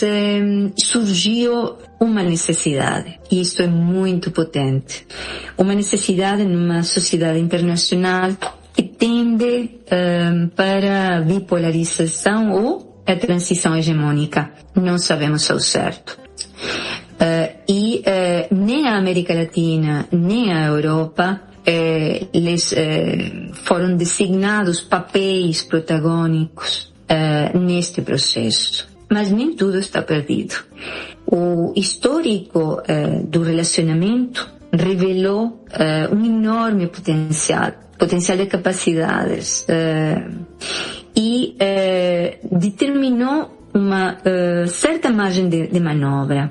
surgiu uma necessidade, e isto é muito potente, uma necessidade numa sociedade internacional que tende para a bipolarização ou a transição hegemônica, não sabemos ao certo. E nem a América Latina, nem a Europa eles foram designados papéis protagônicos neste processo. Mas nem tudo está perdido. O histórico do relacionamento revelou um enorme potencial de capacidades e determinou uma certa margem de manobra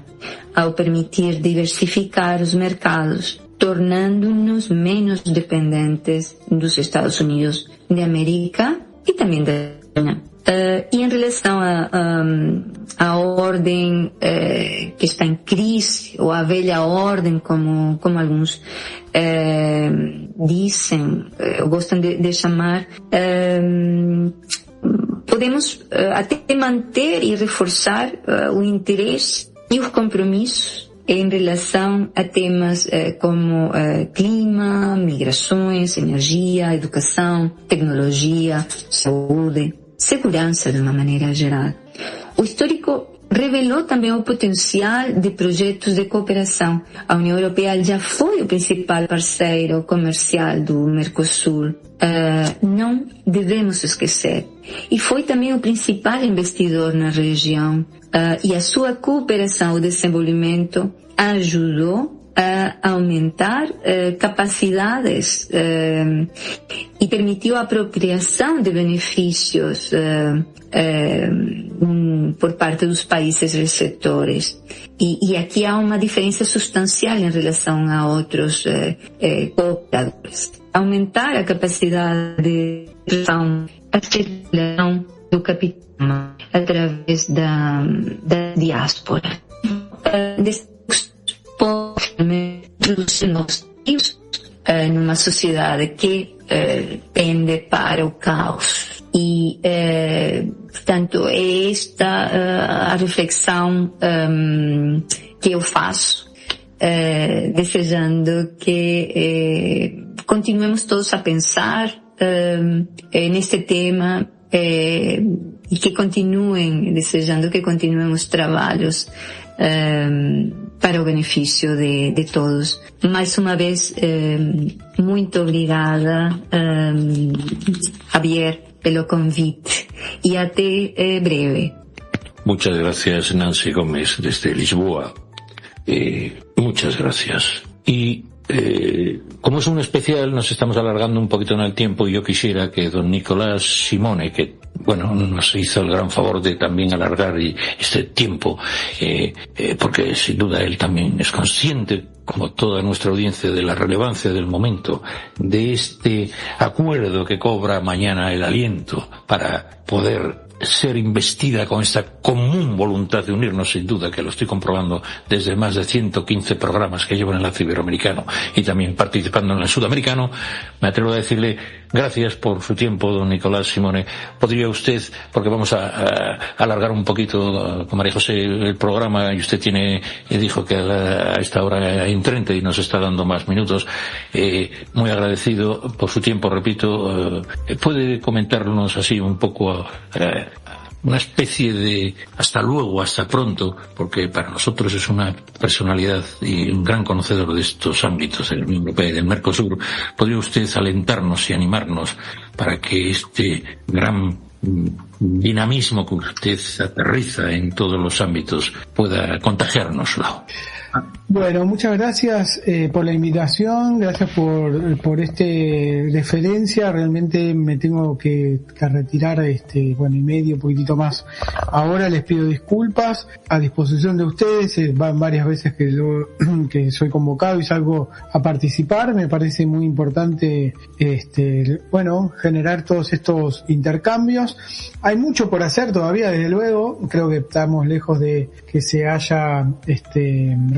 ao permitir diversificar os mercados, tornando-nos menos dependentes dos Estados Unidos de América e também da China. E em relação à ordem que está em crise, ou à velha ordem, como alguns dizem, gostam de chamar, podemos até manter e reforçar o interesse e os compromissos em relação a temas como clima, migrações, energia, educação, tecnologia, saúde, segurança de uma maneira geral. O histórico revelou também o potencial de projetos de cooperação. A União Europeia já foi o principal parceiro comercial do Mercosul. Não devemos esquecer. E foi também o principal investidor na região. E a sua cooperação ao desenvolvimento ajudou a aumentar capacidades y permitió apropiación de beneficios por parte dos países receptores. E aqui há uma diferença substancial em relação a outros cooperadores. Aumentar a capacidade de circulação do capital através da diáspora. Numa sociedade que tende para o caos. E, portanto, é esta a reflexão que eu faço, desejando que continuemos todos a pensar neste tema e que continuem, desejando que continuem os trabalhos para o benefício de todos. Mais uma vez, muito obrigada, Javier, pelo convite y hasta breve. Muchas gracias, Nancy Gómez, desde Lisboa. Muchas gracias. Y como es un especial, nos estamos alargando un poquito en el tiempo y yo quisiera que don Nicolás Simone, que nos hizo el gran favor de también alargar este tiempo, porque sin duda él también es consciente, como toda nuestra audiencia, de la relevancia del momento, de este acuerdo que cobra mañana el aliento para poder ser investida con esta común voluntad de unirnos, sin duda, que lo estoy comprobando desde más de 115 programas que llevo en el Enlace Iberoamericano y también participando en el Sudamericano. Me atrevo a decirle gracias por su tiempo, don Nicolás Simone. ¿Podría usted, porque vamos a alargar un poquito con María José el programa, y usted dijo que a esta hora hay 30 y nos está dando más minutos, muy agradecido por su tiempo, repito, ¿puede comentarnos así un poco una especie de hasta luego, hasta pronto, porque para nosotros es una personalidad y un gran conocedor de estos ámbitos de la Unión Europea y del Mercosur? ¿Podría usted alentarnos y animarnos para que este gran dinamismo que usted aterriza en todos los ámbitos pueda contagiárnoslo? Bueno, muchas gracias por la invitación, gracias por deferencia. Realmente me tengo que retirar y medio, un poquitito más. Ahora les pido disculpas, a disposición de ustedes. Van varias veces que soy convocado y salgo a participar. Me parece muy importante generar todos estos intercambios. Hay mucho por hacer todavía, desde luego. Creo que estamos lejos de que se haya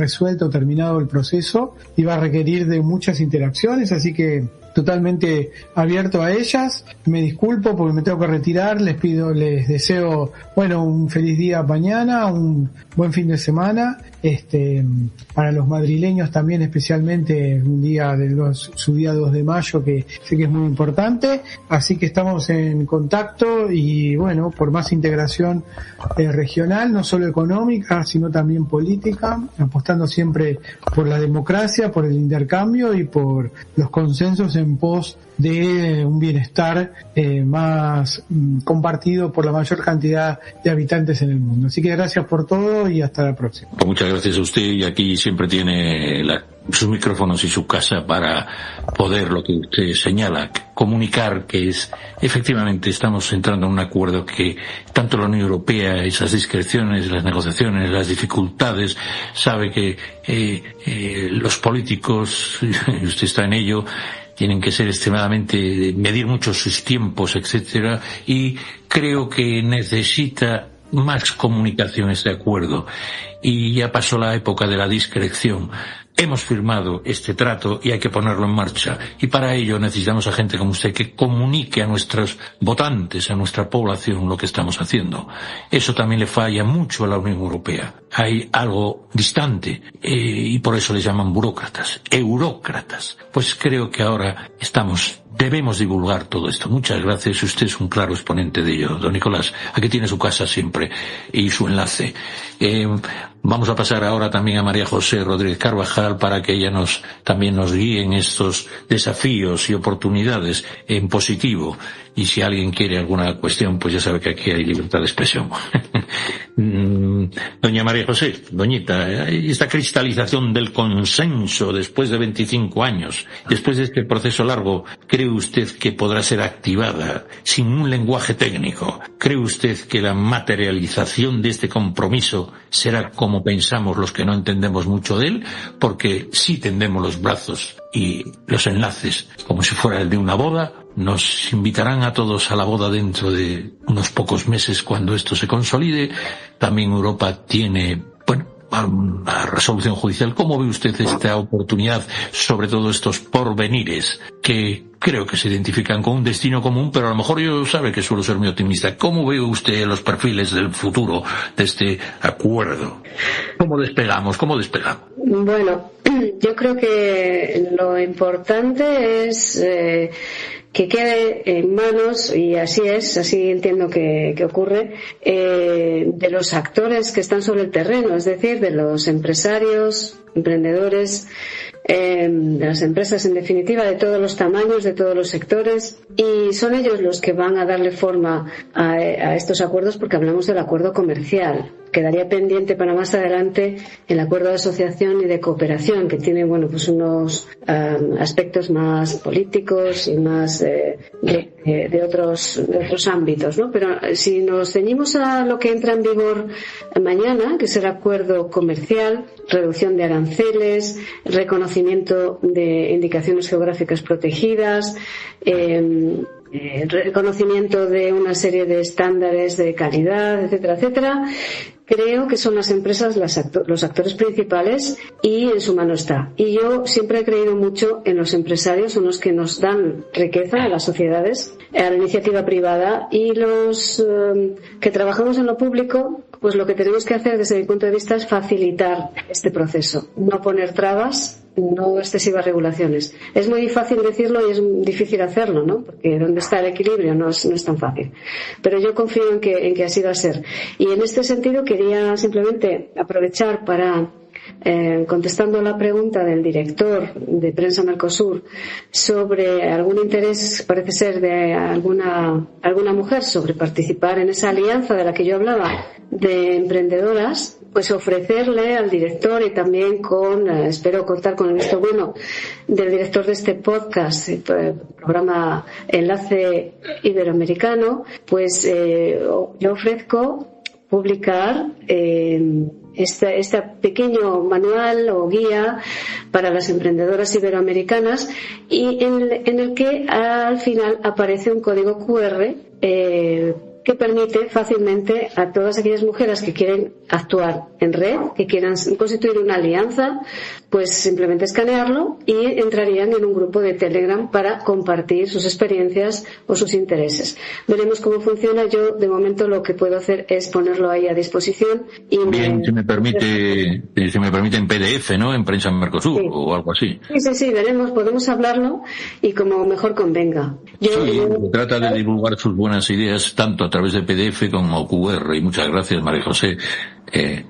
resuelto, terminado el proceso, y va a requerir de muchas interacciones, así que totalmente abierto a ellas. Me disculpo porque me tengo que retirar. Les deseo, un feliz día mañana, un buen fin de semana. Para los madrileños también, especialmente su día 2 de mayo, que sé que es muy importante. Así que estamos en contacto y por más integración regional, no solo económica, sino también política, apostando siempre por la democracia, por el intercambio y por los consensos en pos de un bienestar más compartido por la mayor cantidad de habitantes en el mundo. Así que gracias por todo y hasta la próxima. Muchas gracias a usted, y aquí siempre tiene sus micrófonos y su casa para poder, lo que usted señala, comunicar que efectivamente estamos entrando en un acuerdo que tanto la Unión Europea, esas discreciones, las negociaciones, las dificultades, sabe que los políticos, y usted está en ello, tienen que ser extremadamente, medir mucho sus tiempos, etcétera, y creo que necesita más comunicación este acuerdo. Y ya pasó la época de la discreción. Hemos firmado este trato y hay que ponerlo en marcha. Y para ello necesitamos a gente como usted que comunique a nuestros votantes, a nuestra población, lo que estamos haciendo. Eso también le falla mucho a la Unión Europea. Hay algo distante, y por eso les llaman burócratas, eurócratas. Pues creo que ahora debemos divulgar todo esto. Muchas gracias. Usted es un claro exponente de ello, don Nicolás. Aquí tiene su casa siempre y su enlace. Vamos a pasar ahora también a María José Rodríguez Carvajal para que ella también nos guíe en estos desafíos y oportunidades en positivo. Y si alguien quiere alguna cuestión, pues ya sabe que aquí hay libertad de expresión. Doña María José, doñita, esta cristalización del consenso después de 25 años, después de este proceso largo, ¿cree usted que podrá ser activada sin un lenguaje técnico? ¿Cree usted que la materialización de este compromiso será como pensamos los que no entendemos mucho de él? Porque sí tendemos los brazos y los enlaces como si fuera el de una boda. Nos invitarán a todos a la boda dentro de unos pocos meses cuando esto se consolide. También Europa tiene, una resolución judicial. ¿Cómo ve usted esta oportunidad, sobre todo estos porvenires que creo que se identifican con un destino común, pero a lo mejor yo sabe que suelo ser muy optimista? ¿Cómo ve usted los perfiles del futuro de este acuerdo? ¿Cómo despegamos? Bueno, yo creo que lo importante es que quede en manos, y así entiendo que ocurre, de los actores que están sobre el terreno, es decir, de los empresarios, emprendedores, de las empresas en definitiva, de todos los tamaños, de todos los sectores, y son ellos los que van a darle forma a estos acuerdos, porque hablamos del acuerdo comercial. Quedaría pendiente para más adelante el acuerdo de asociación y de cooperación, que tiene unos aspectos más políticos y más de otros ámbitos, ¿no? Pero si nos ceñimos a lo que entra en vigor mañana, que es el acuerdo comercial, reducción de aranceles, reconocimiento de indicaciones geográficas protegidas, reconocimiento de una serie de estándares de calidad, etcétera, creo que son las empresas los actores principales, y en su mano está. Y yo siempre he creído mucho en los empresarios, son los que nos dan riqueza a las sociedades, a la iniciativa privada, y los que trabajamos en lo público, pues lo que tenemos que hacer desde mi punto de vista es facilitar este proceso, no poner trabas, no excesivas regulaciones. Es muy fácil decirlo y es difícil hacerlo, ¿no? Porque ¿dónde está el equilibrio? No es tan fácil. Pero yo confío en que así va a ser. Y en este sentido quería simplemente aprovechar para, contestando la pregunta del director de Prensa Mercosur sobre algún interés, parece ser, de alguna mujer sobre participar en esa alianza de la que yo hablaba de emprendedoras, pues ofrecerle al director, y también espero contar con el visto bueno del director de este podcast, programa Enlace Iberoamericano, pues yo ofrezco publicar este pequeño manual o guía para las emprendedoras iberoamericanas, y en el que al final aparece un código QR que permite fácilmente a todas aquellas mujeres que quieren actuar en red, que quieran constituir una alianza, pues simplemente escanearlo y entrarían en un grupo de Telegram para compartir sus experiencias o sus intereses. Veremos cómo funciona. Yo, de momento, lo que puedo hacer es ponerlo ahí a disposición. Y bien, si me permite en PDF, ¿no? En Prensa Mercosur, sí, o algo así. Sí, veremos, podemos hablarlo y como mejor convenga. Se trata de divulgar sus buenas ideas tanto a través de PDF como QR, y muchas gracias, María José.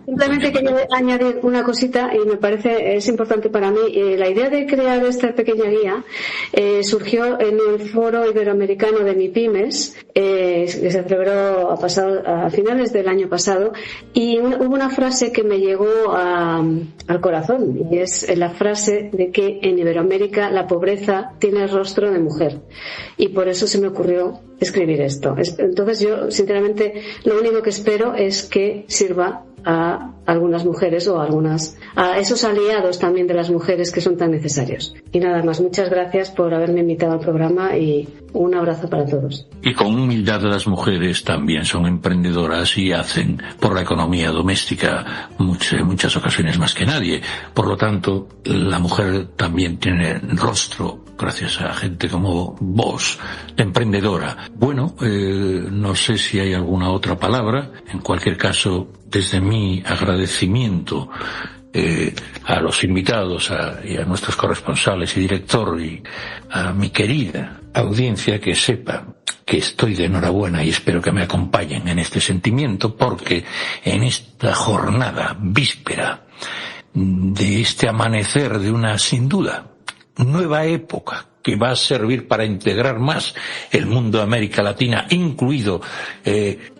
Simplemente quería añadir una cosita, y me parece es importante para mí. La idea de crear esta pequeña guía surgió en el Foro Iberoamericano de MIPYMES, que se celebró a finales del año pasado, y hubo una frase que me llegó al corazón, y es la frase de que en Iberoamérica la pobreza tiene rostro de mujer, y por eso se me ocurrió escribir esto. Entonces yo, sinceramente, lo único que espero es que sirva a algunas mujeres o a esos aliados también de las mujeres que son tan necesarios. Y nada más, muchas gracias por haberme invitado al programa y un abrazo para todos. Y con humildad, las mujeres también son emprendedoras y hacen por la economía doméstica en muchas ocasiones más que nadie. Por lo tanto, la mujer también tiene rostro gracias a gente como vos, emprendedora. Bueno, no sé si hay alguna otra palabra. En cualquier caso, desde mi agradecimiento a los invitados y a nuestros corresponsales y director, y a mi querida audiencia, que sepa que estoy de enhorabuena y espero que me acompañen en este sentimiento, porque en esta jornada víspera de este amanecer de una, sin duda, nueva época que va a servir para integrar más el mundo de América Latina, incluido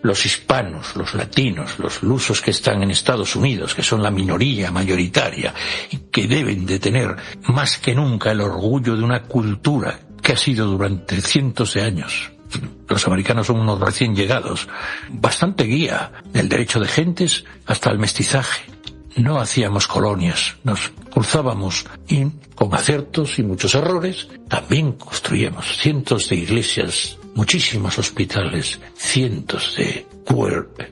los hispanos, los latinos, los lusos que están en Estados Unidos, que son la minoría mayoritaria y que deben de tener más que nunca el orgullo de una cultura que ha sido durante cientos de años. Los americanos son unos recién llegados, bastante guía del derecho de gentes hasta el mestizaje. No hacíamos colonias, nos cruzábamos y con aciertos y muchos errores también construíamos cientos de iglesias, muchísimos hospitales, cientos de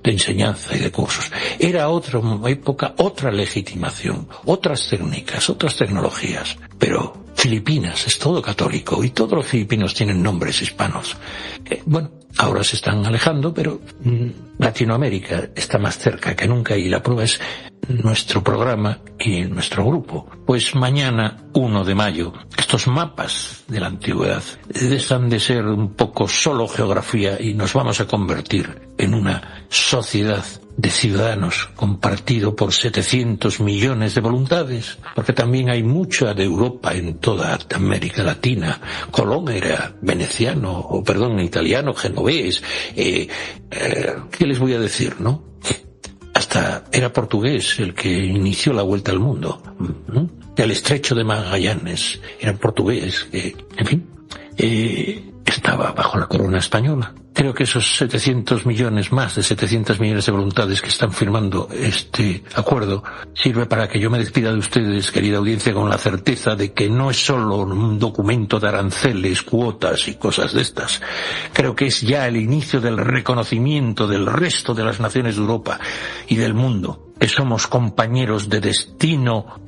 enseñanza y de cursos. Era otra época, otra legitimación, otras técnicas, otras tecnologías. Pero Filipinas es todo católico y todos los filipinos tienen nombres hispanos. Ahora se están alejando, pero Latinoamérica está más cerca que nunca y la prueba es nuestro programa y nuestro grupo. Pues mañana, 1 de mayo, estos mapas de la antigüedad dejan de ser un poco solo geografía y nos vamos a convertir en una sociedad de ciudadanos compartido por 700 millones de voluntades, porque también hay mucha de Europa en toda América Latina. Colón era italiano, genovés, ¿qué les voy a decir, no? Hasta era portugués el que inició la vuelta al mundo. El estrecho de Magallanes era portugués, en fin, estaba bajo la corona española. Creo que esos 700 millones, más de 700 millones de voluntades que están firmando este acuerdo, sirve para que yo me despida de ustedes, querida audiencia, con la certeza de que no es solo un documento de aranceles, cuotas y cosas de estas. Creo que es ya el inicio del reconocimiento del resto de las naciones de Europa y del mundo, que somos compañeros de destino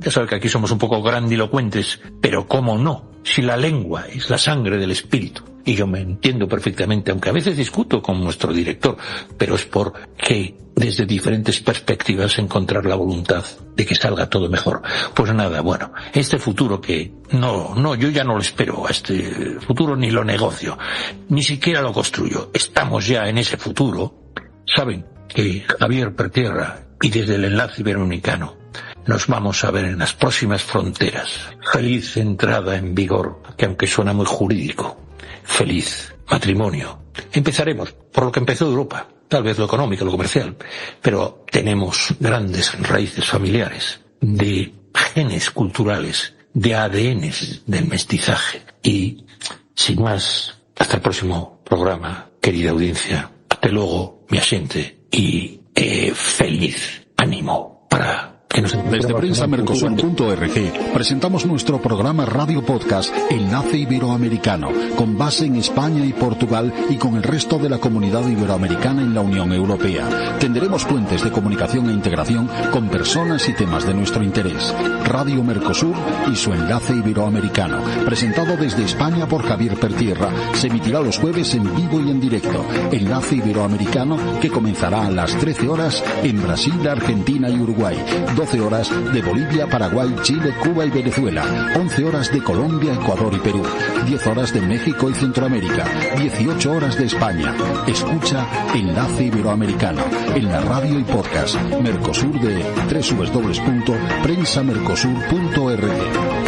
ya sabe que aquí somos un poco grandilocuentes, pero cómo no, si la lengua es la sangre del espíritu. Y yo me entiendo perfectamente, aunque a veces discuto con nuestro director, pero es porque desde diferentes perspectivas encontrar la voluntad de que salga todo mejor. Pues nada, este futuro que yo ya no lo espero, a este futuro ni lo negocio, ni siquiera lo construyo. Estamos ya en ese futuro. Saben que Javier Pertierra y desde el Enlace Iberoamericano nos vamos a ver en las próximas fronteras. Feliz entrada en vigor, que aunque suena muy jurídico, feliz matrimonio. Empezaremos por lo que empezó Europa, tal vez lo económico, lo comercial, pero tenemos grandes raíces familiares, de genes culturales, de ADNs del mestizaje. Y, sin más, hasta el próximo programa, querida audiencia. Hasta luego, mi asiente, y feliz ánimo para... Desde prensamercosur.org presentamos nuestro programa Radio Podcast Enlace Iberoamericano, con base en España y Portugal y con el resto de la comunidad iberoamericana en la Unión Europea. Tendremos puentes de comunicación e integración con personas y temas de nuestro interés. Radio Mercosur y su Enlace Iberoamericano, presentado desde España por Javier Pertierra, se emitirá los jueves en vivo y en directo. Enlace Iberoamericano, que comenzará a las 13 horas en Brasil, Argentina y Uruguay, 12 horas de Bolivia, Paraguay, Chile, Cuba y Venezuela, 11 horas de Colombia, Ecuador y Perú, 10 horas de México y Centroamérica, 18 horas de España. Escucha Enlace Iberoamericano en la radio y podcast Mercosur de www.prensamercosur.org.